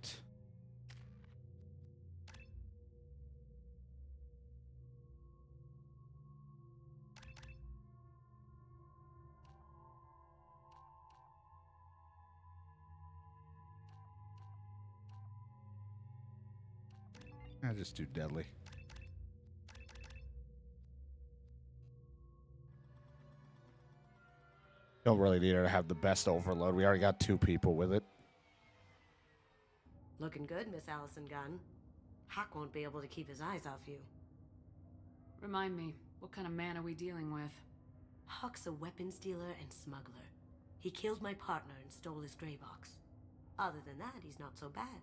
I just do deadly. Don't really need her to have the best overload. We already got 2 people with it. Looking good, Miss Allison Gunn. Hawk won't be able to keep his eyes off you. Remind me, what kind of man are we dealing with? Hawk's a weapons dealer and smuggler. He killed my partner and stole his gray box. Other than that, he's not so bad.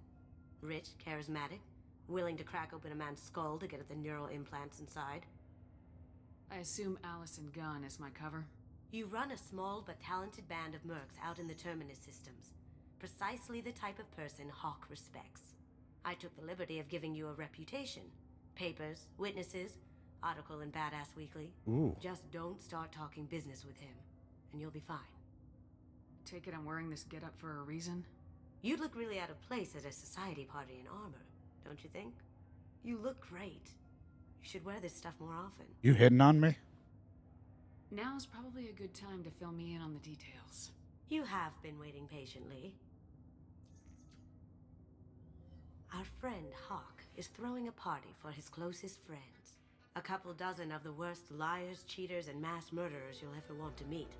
Rich, charismatic, willing to crack open a man's skull to get at the neural implants inside. I assume Allison Gunn is my cover? You run a small but talented band of mercs out in the Terminus systems. Precisely the type of person Hawk respects. I took the liberty of giving you a reputation. Papers, witnesses, article in Badass Weekly. Ooh. Just don't start talking business with him, and you'll be fine. Take it I'm wearing this getup for a reason? You'd look really out of place at a society party in armor, don't you think? You look great. You should wear this stuff more often. You hitting on me? Now's probably a good time to fill me in on the details. You have been waiting patiently. Our friend Hawk is throwing a party for his closest friends. A couple dozen of the worst liars, cheaters, and mass murderers you'll ever want to meet.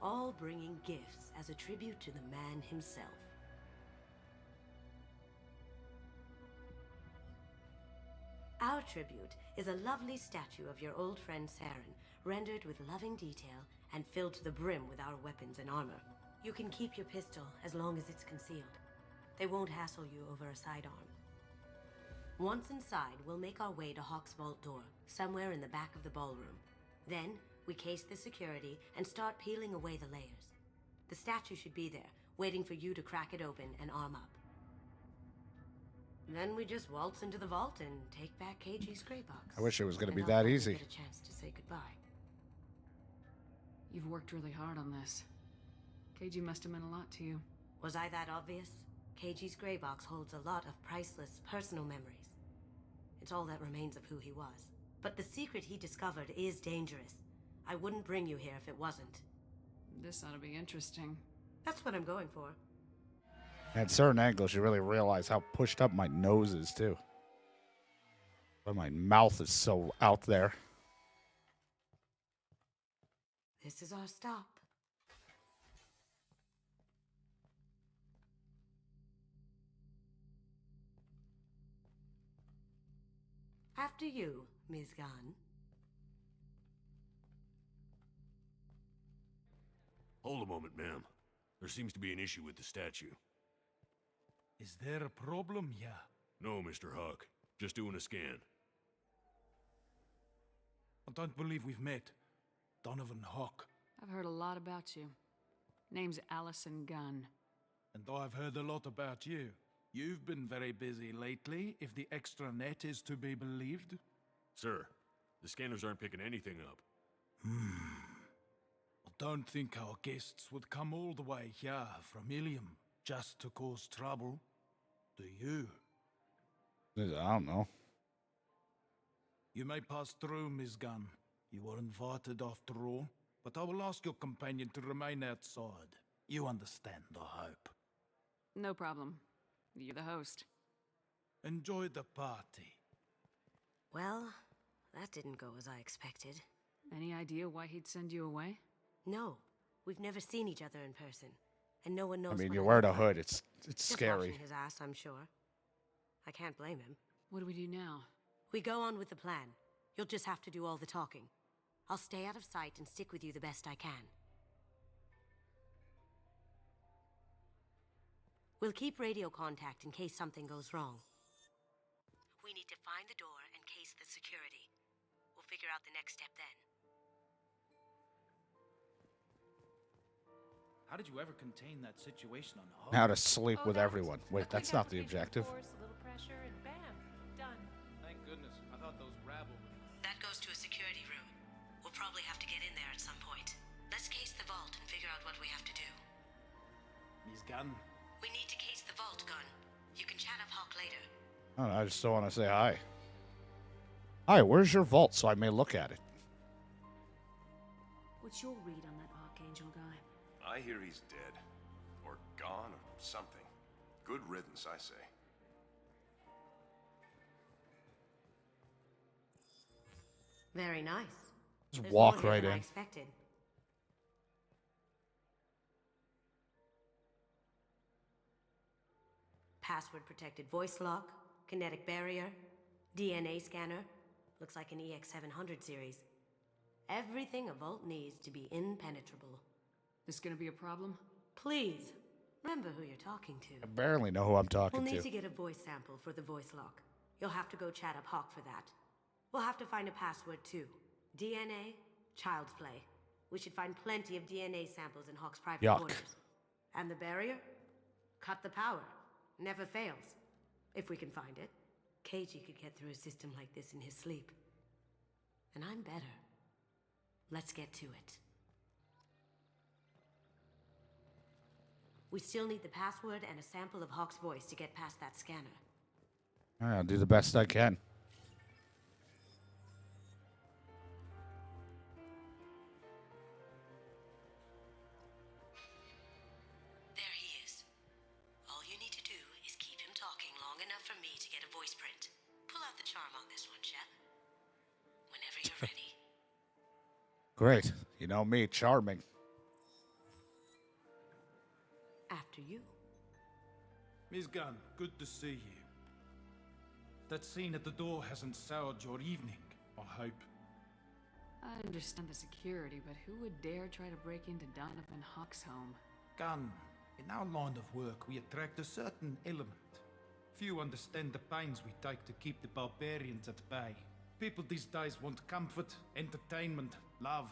All bringing gifts as a tribute to the man himself. Our tribute is a lovely statue of your old friend Saren, rendered with loving detail and filled to the brim with our weapons and armor. You can keep your pistol as long as it's concealed. They won't hassle you over a sidearm. Once inside, we'll make our way to Hawk's vault door, somewhere in the back of the ballroom. Then, we case the security and start peeling away the layers. The statue should be there, waiting for you to crack it open and arm up. Then we just waltz into the vault and take back KG's gray box. I wish it was going to be And that I'll easy. Get a chance to say goodbye. You've worked really hard on this. KG must have meant a lot to you. Was I that obvious? KG's gray box holds a lot of priceless personal memories. It's all that remains of who he was. But the secret he discovered is dangerous. I wouldn't bring you here if it wasn't. This ought to be interesting. That's what I'm going for. At certain angles, you really realize how pushed up my nose is, too. But my mouth is so out there. This is our stop. After you, Ms. Gunn. Hold a moment, ma'am. There seems to be an issue with the statue. Is there a problem here? No, Mr. Hawk. Just doing a scan. I don't believe we've met. Donovan Hawk. I've heard a lot about you. Name's Allison Gunn. And I've heard a lot about you. You've been very busy lately, if the extranet is to be believed. Sir, the scanners aren't picking anything up. I don't think our guests would come all the way here from Ilium just to cause trouble. Do you? I don't know. You may pass through, Ms. Gunn. You were invited after all, but I will ask your companion to remain outside. You understand, I hope. No problem. You're the host. Enjoy the party. Well, that didn't go as I expected. Any idea why he'd send you away? No. We've never seen each other in person. And no one knows I mean, what you're I wearing a look like. hood. It's Just scary. watching his ass, I'm sure. I can't blame him. What do we do now? We go on with the plan. You'll just have to do all the talking. I'll stay out of sight and stick with you the best I can. We'll keep radio contact in case something goes wrong. We need to find the door and case the security. We'll figure out the next step then. How did you ever contain that situation on Hog? How to sleep with everyone. Wait, that's not the objective. Force, a little pressure, and bam, done. Thank goodness. I thought those rabble... That goes to a security room. We'll probably have to get in there at some point. Let's case the vault and figure out what we have to do. His gun. We need to case the vault, Gun. You can chat up Hawk later. I don't know, I just don't want to say hi. Hi, where's your vault so I may look at it? What's your read on that Archangel guy? I hear he's dead. Or gone, or something. Good riddance, I say. Very nice. Just There's walk more here right than I in. expected. Password protected voice lock, kinetic barrier, DNA scanner. Looks like an EX700 series. Everything a vault needs to be impenetrable. This gonna be a problem? Please, remember who you're talking to. I barely know who I'm talking We'll need to. to get a voice sample for the voice lock. You'll have to go chat up Hawk for that. We'll have to find a password too. DNA, child's play. We should find plenty of DNA samples in Hawk's private Yuck. quarters. And the barrier? Cut the power. Never fails. If we can find it. KG could get through a system like this in his sleep. And I'm better. Let's get to it. We still need the password and a sample of Hawk's voice to get past that scanner. All right, I'll do the best I can. There he is. All you need to do is keep him talking long enough for me to get a voice print. Pull out the charm on this one, Chet. Whenever you're ready. Great. You know me, charming. After you. Miss Gunn, good to see you. That scene at the door hasn't soured your evening, I hope. I understand the security, but who would dare try to break into Donovan Hawk's home? Gunn, in our line of work, we attract a certain element. Few understand the pains we take to keep the barbarians at bay. People these days want comfort, entertainment, love.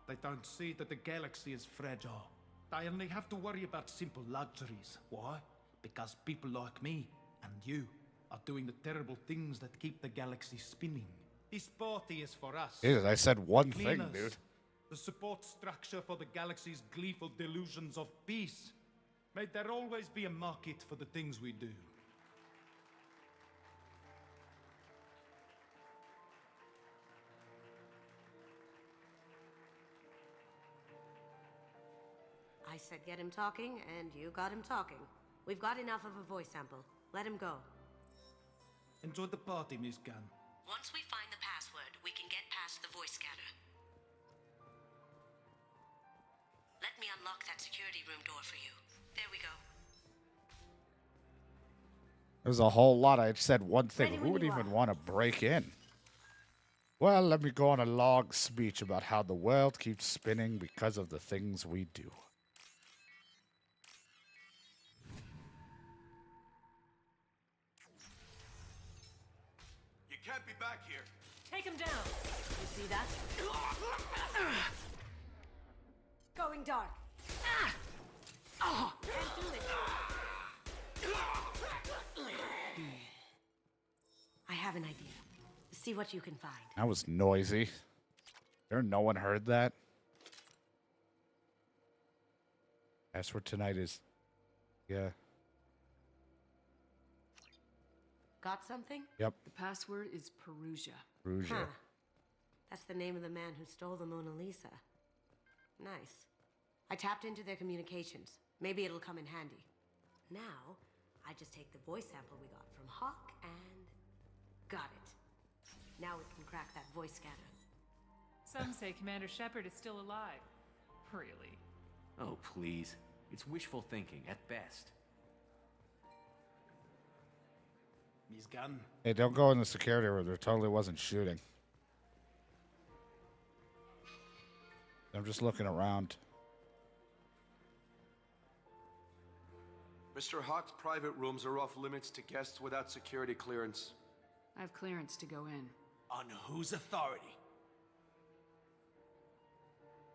They don't see that the galaxy is fragile. They only have to worry about simple luxuries. Why? Because people like me and you are doing the terrible things that keep the galaxy spinning. This party is for us. Jesus, I said one thing, Cleaners, dude. the support structure for the galaxy's gleeful delusions of peace. May there always be a market for the things we do. I said get him talking, and you got him talking. We've got enough of a voice sample. Let him go. Enjoy the party, Miss Gunn. Once we find the password, we can get past the voice scanner. Let me unlock that security room door for you. There we go. There's a whole lot. I said one thing. Ready Who when would you even are. want to break in? Well, let me go on a long speech about how the world keeps spinning because of the things we do. You can't be back here. Take him down. You see that? Going dark. Can't do it. I have an idea. See what you can find. That was noisy. There, no one heard that. Password tonight is, yeah. Got something? Yep. The password is Perugia. Perugia. Huh. That's the name of the man who stole the Mona Lisa. Nice. I tapped into their communications. Maybe it'll come in handy. Now, I just take the voice sample we got from Hawk and... got it. Now we can crack that voice scanner. Some say Commander Shepard is still alive. Really? Oh, please. It's wishful thinking, at best. He's gone. Hey, don't go in the security room. There totally wasn't shooting. I'm just looking around. Mr. Hawk's private rooms are off limits to guests without security clearance. I have clearance to go in. On whose authority?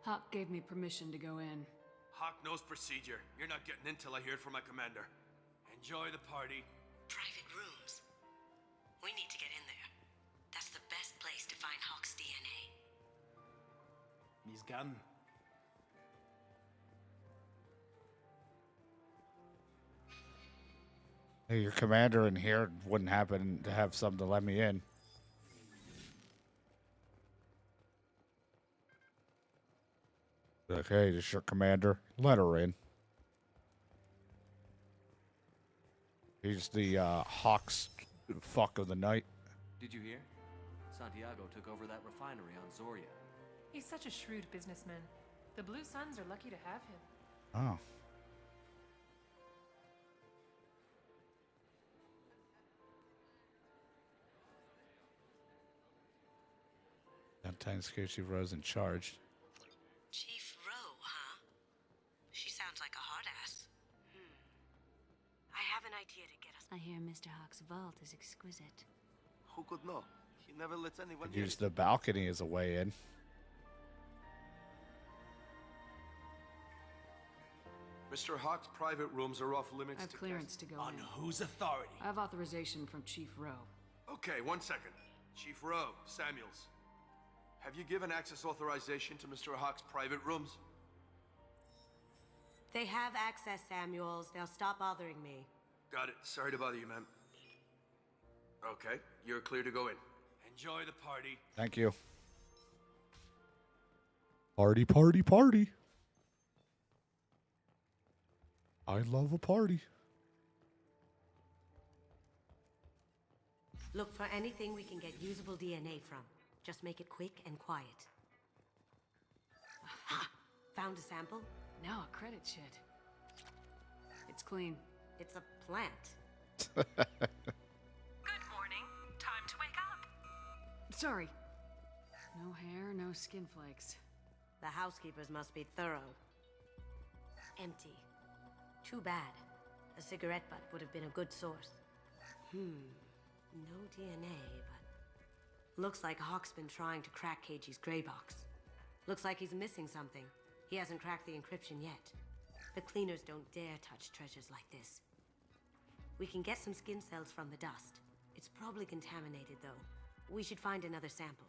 Hawk gave me permission to go in. Hawk knows procedure. You're not getting in till I hear it from my commander. Enjoy the party. Private rooms. We need to get in there. That's the best place to find Hawk's DNA. He's gone. Hey, your commander in here wouldn't happen to have something to let me in. Like, hey, this is your commander. Let her in. He's the Hawks fuck of the night. Did you hear? Santiago took over that refinery on Zoria. He's such a shrewd businessman. The Blue Suns are lucky to have him. Oh. Sometimes Chief Rose in charge. Chief Rowe, huh? She sounds like a hard ass. I have an idea to get us. I hear Mr. Hawk's vault is exquisite. Who could know? He never lets anyone Use the balcony as a way in. Mr. Hawk's private rooms are off limits I have to clearance to go in. On whose authority? I have authorization from Chief Rowe. Okay, 1 second. Chief Rowe, Samuels. Have you given access authorization to Mr. Hawk's private rooms? They have access, Samuels. They'll stop bothering me. Got it. Sorry to bother you, ma'am. Okay, you're clear to go in. Enjoy the party. Thank you. Party, party, party. I love a party. Look for anything we can get usable DNA from. Just make it quick and quiet. Aha! Found a sample? Now a credit shit. It's clean. It's a plant. Good morning. Time to wake up. Sorry. No hair, no skin flakes. The housekeepers must be thorough. Empty. Too bad. A cigarette butt would have been a good source. No DNA, but... Looks like Hawk's been trying to crack KG's gray box. Looks like he's missing something. He hasn't cracked the encryption yet. The cleaners don't dare touch treasures like this. We can get some skin cells from the dust. It's probably contaminated, though. We should find another sample.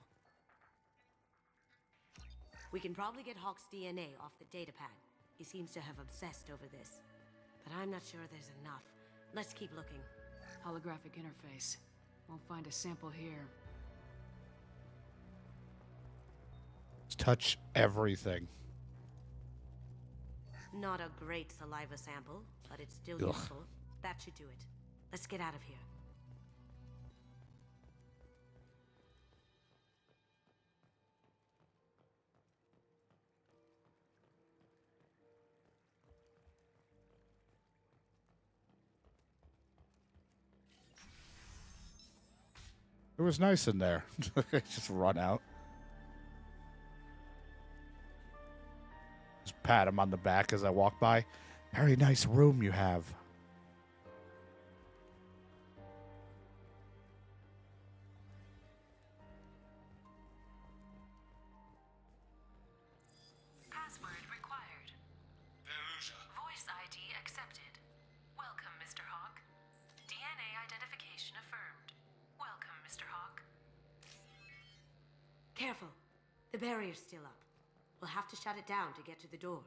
We can probably get Hawk's DNA off the datapad. He seems to have obsessed over this. But I'm not sure there's enough. Let's keep looking. Holographic interface. Won't find a sample here. Touch everything. Not a great saliva sample, but it's still Ugh. useful. That should do it. Let's get out of here. It was nice in there. Just run out. Just pat him on the back as I walk by. Very nice room you have. Password required. Voice ID accepted. Welcome, Mr. Hawk. DNA identification affirmed. Welcome, Mr. Hawk. Careful. The barrier's still up. We'll have to shut it down to get to the door.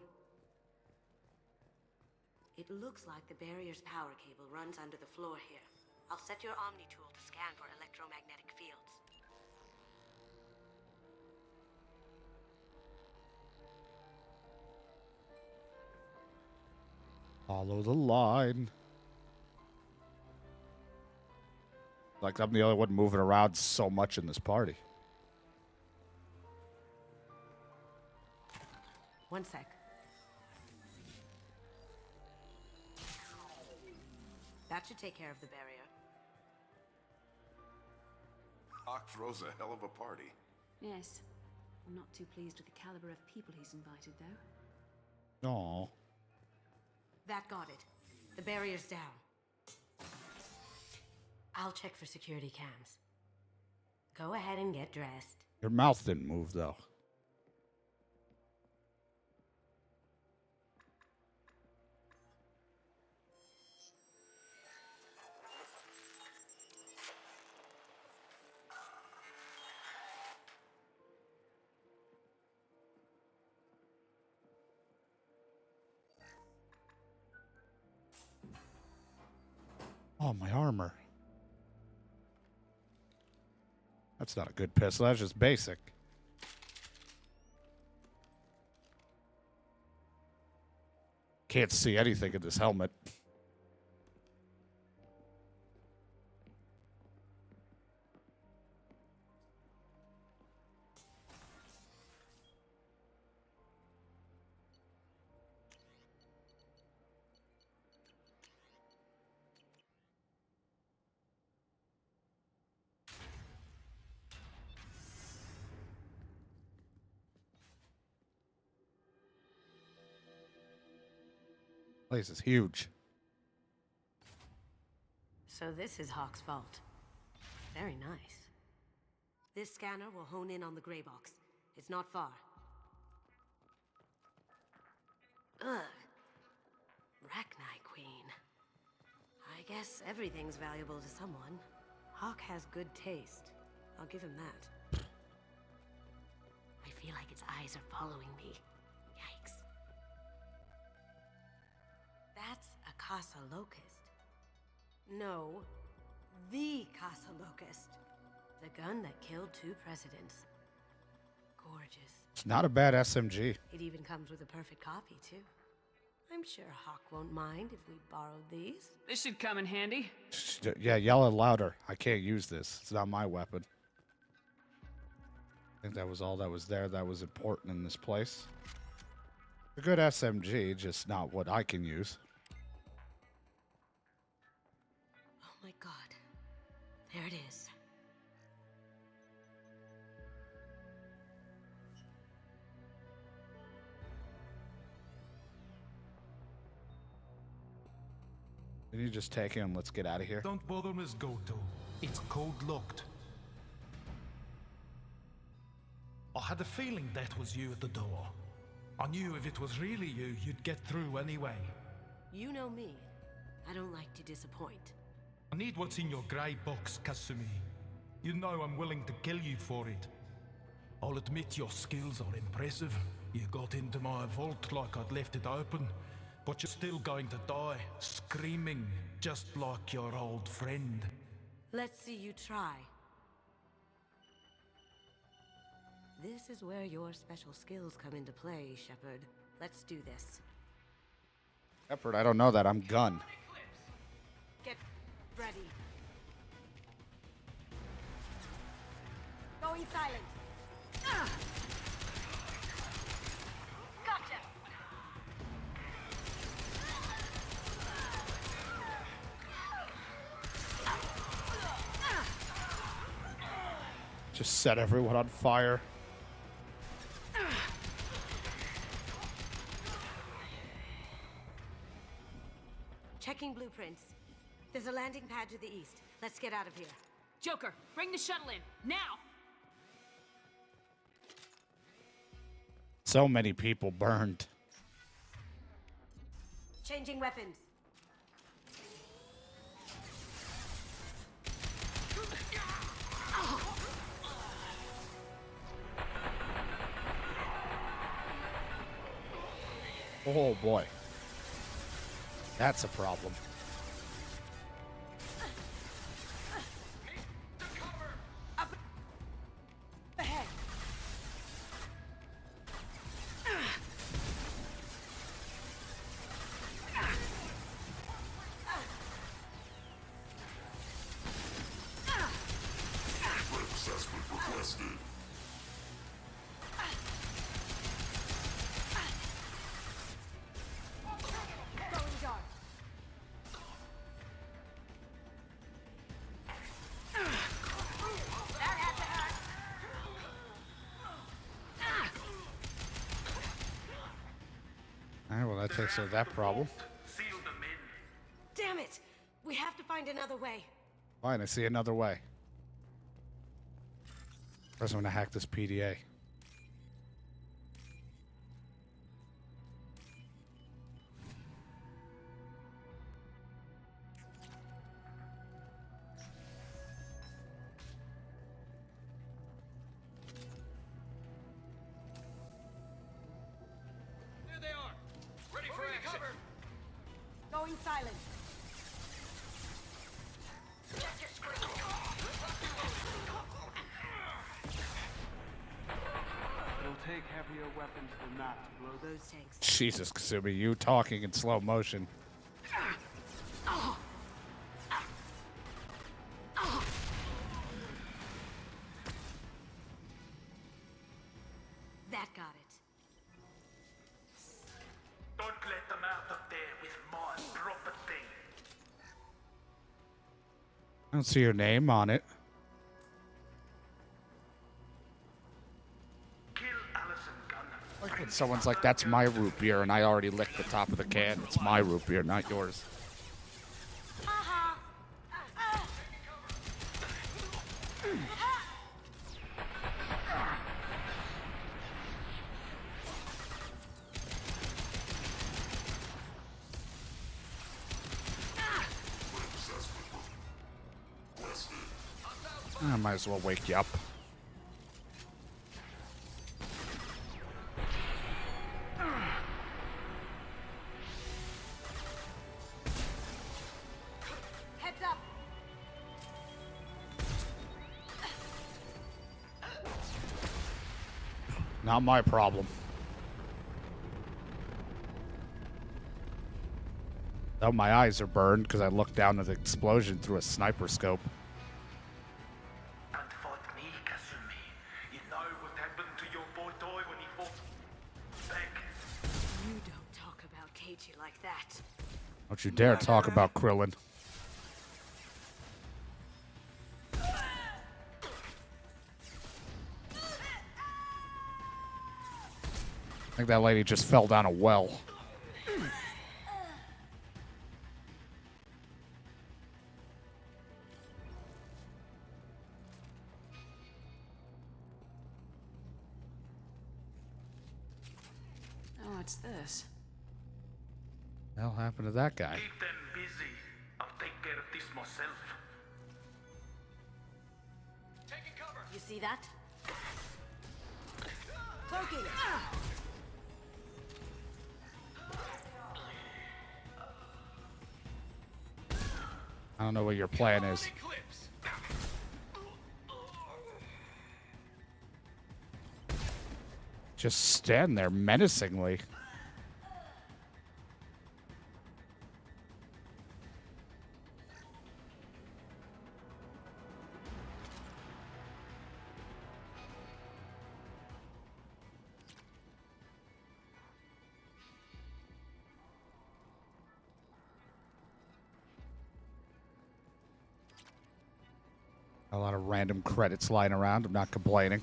It looks like the barrier's power cable runs under the floor here. I'll set your Omni tool to scan for electromagnetic fields. Follow the line. Like I'm the only one moving around so much in this party. One sec. That should take care of the barrier. Hawk throws a hell of a party. Yes. I'm not too pleased with the caliber of people he's invited, though. No. That got it. The barrier's down. I'll check for security cams. Go ahead and get dressed. Your mouth didn't move, though. Oh, my armor. That's not a good pistol. That's just basic. Can't see anything in this helmet. Place is huge. So this is Hawk's vault. Very nice. This scanner will hone in on the gray box. It's not far. Ugh. Rachni Queen. I guess everything's valuable to someone. Hawk has good taste. I'll give him that. I feel like its eyes are following me. Yikes. That's a Casa Locust. No, the Casa Locust. The gun that killed 2 presidents. Gorgeous. It's not a bad SMG. It even comes with a perfect copy, too. I'm sure Hawk won't mind if we borrowed these. This should come in handy. Yeah, yell it louder. I can't use this. It's not my weapon. I think that was all that was there that was important in this place. A good SMG, just not what I can use. Oh my god. There it is. Can you just take it and let's get out of here? Don't bother, Miss Goto. It's code locked. I had a feeling that was you at the door. I knew if it was really you, you'd get through anyway. You know me. I don't like to disappoint. I need what's in your grey box, Kasumi. You know I'm willing to kill you for it. I'll admit your skills are impressive. You got into my vault like I'd left it open, but you're still going to die, screaming, just like your old friend. Let's see you try. This is where your special skills come into play, Shepard. Let's do this. Shepard, I don't know that. I'm gun. Get ready. Going silent. Gotcha. Just set everyone on fire. Checking blueprints. There's a landing pad to the east. Let's get out of here. Joker, bring the shuttle in, now! So many people burned. Changing weapons. Oh boy. That's a problem. Up ahead. takes care of that problem. Damn it! We have to find another way. Fine, I see another way. First, I'm gonna hack this PDA. There they are. Ready for action. Going silent. It'll take heavier weapons than that to blow those tanks. Jesus, Kasumi, you talking in slow motion. That got it. Don't let them out of there with my property. I don't see your name on it. Like when someone's like, that's my root beer, and I already licked the top of the can. It's my root beer, not yours. I might as well wake you up. Heads up. Not my problem. Oh, my eyes are burned because I looked down at the explosion through a sniper scope. You don't talk about Keiji like that. Don't you dare talk about Krillin. I think that lady just fell down a well. Oh, what's this? What the hell happened to that guy? Keep them busy. I'll take care of this myself. You see that? Cloaking. I don't know what your plan is. Just stand there menacingly. A lot of random credits lying around. I'm not complaining.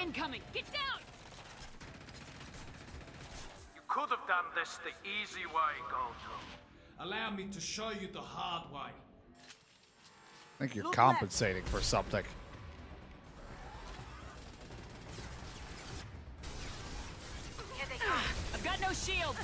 Incoming! Get down! You could have done this the easy way, Goto. Allow me to show you the hard way. I think you're compensating for something. Here they come. I've got no shield.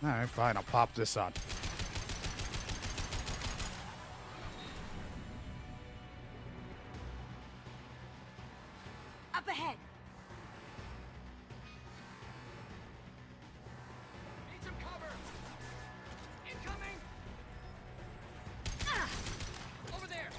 Alright, fine. I'll pop this on. Up ahead. Need some cover. Incoming. Over there.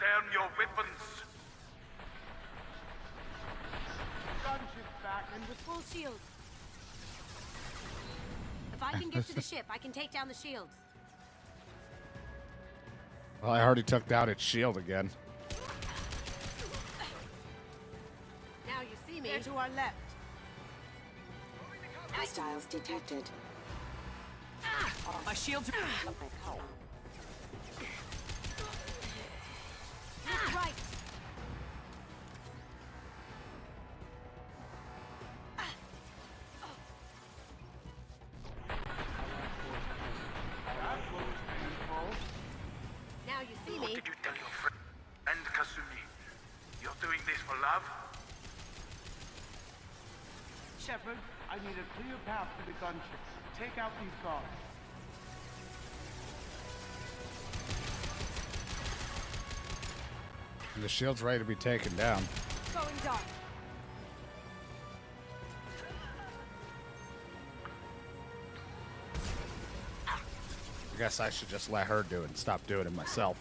down your weapons. Gunship's back and With full shields. If I can get to the ship, I can take down the shields. Well, I already took down its shield again. Now you see me. They're to our left. Hostiles detected. My shields are... Look right. Now you see What me. did you tell your friend Kasumi? You're doing this for love? Shepard, I need a clear path to the gunship. Take out these guards. And the shield's ready to be taken down. Going dark. I guess I should just let her do it and stop doing it myself.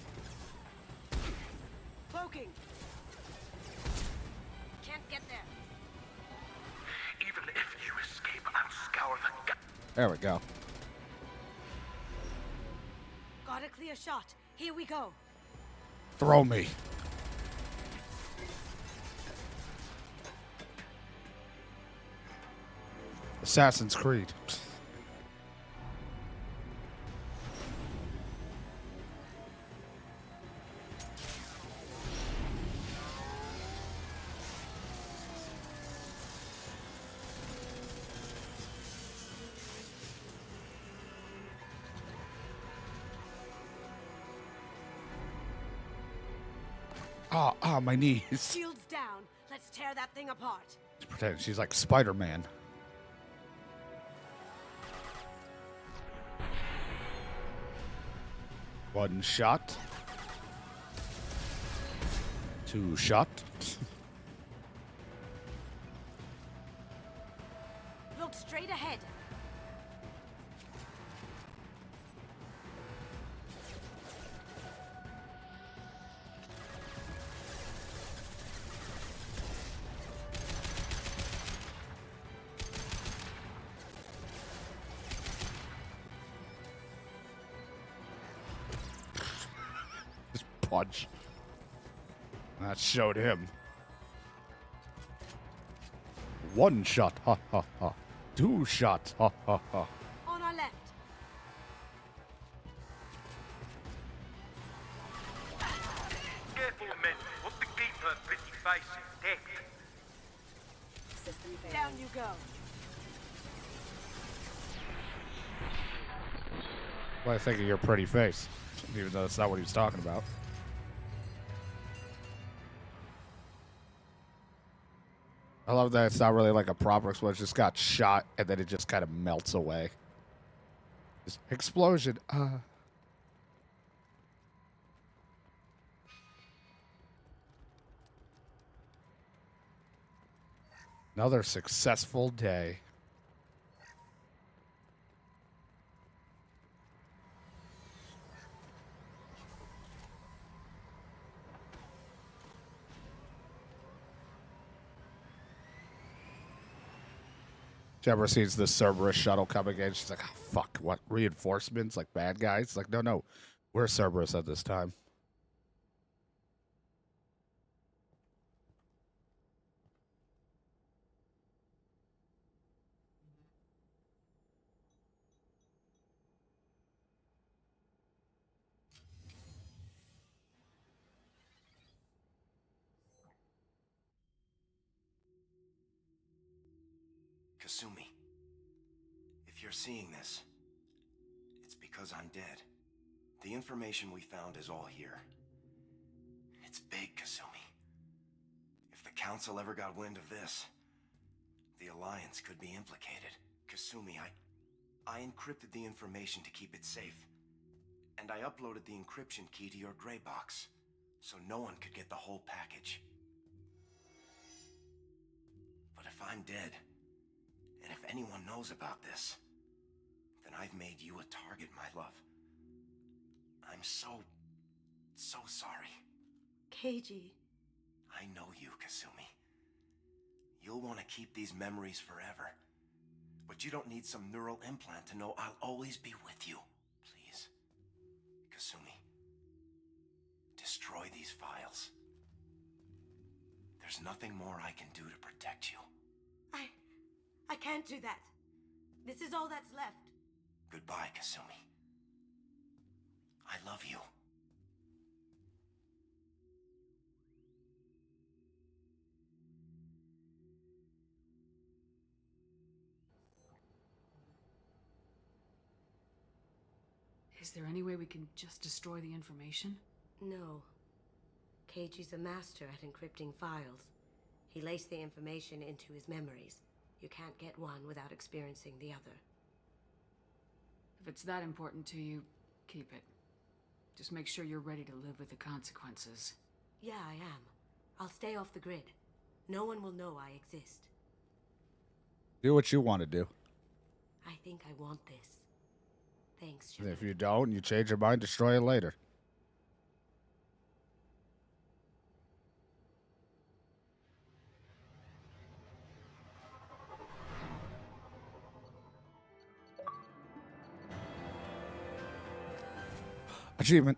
Cloaking. Can't get there. Even if you escape, I'll scour the gun. There we go. Got a clear shot. Here we go. Throw me. Assassin's Creed. My knees. Shields down. Let's tear that thing apart. She's pretending she's like Spider-Man. One shot. Two shot. Look straight ahead. Punch. That showed him. One shot, ha ha ha. Two shots, ha ha ha. On our left. Careful, men. What the keep her pretty face intact. Down you go. Well, I think of your pretty face, even though that's not what he was talking about. I love that it's not really like a proper explosion. It just got shot, and then it just kind of melts away. Just explosion. Another successful day. Deborah sees the Cerberus shuttle coming in. She's like, oh, fuck, what? Reinforcements? Like bad guys? Like, no. We're Cerberus at this time. Kasumi, if you're seeing this, it's because I'm dead. The information we found is all here. It's big, Kasumi. If the Council ever got wind of this, the Alliance could be implicated. Kasumi, I encrypted the information to keep it safe. And I uploaded the encryption key to your gray box, so no one could get the whole package. But if I'm dead, and if anyone knows about this, then I've made you a target, my love. I'm so sorry. Keiji. I know you, Kasumi. You'll want to keep these memories forever. But you don't need some neural implant to know I'll always be with you. Please, Kasumi. Destroy these files. There's nothing more I can do to protect you. I can't do that. This is all that's left. Goodbye, Kasumi. I love you. Is there any way we can just destroy the information? No. Keiji's a master at encrypting files. He laced the information into his memories. You can't get one without experiencing the other. If it's that important to you, keep it. Just make sure you're ready to live with the consequences. Yeah, I am. I'll stay off the grid. No one will know I exist. Do what you want to do. I think I want this. Thanks, And if you don't, you change your mind, destroy it later. Achievement.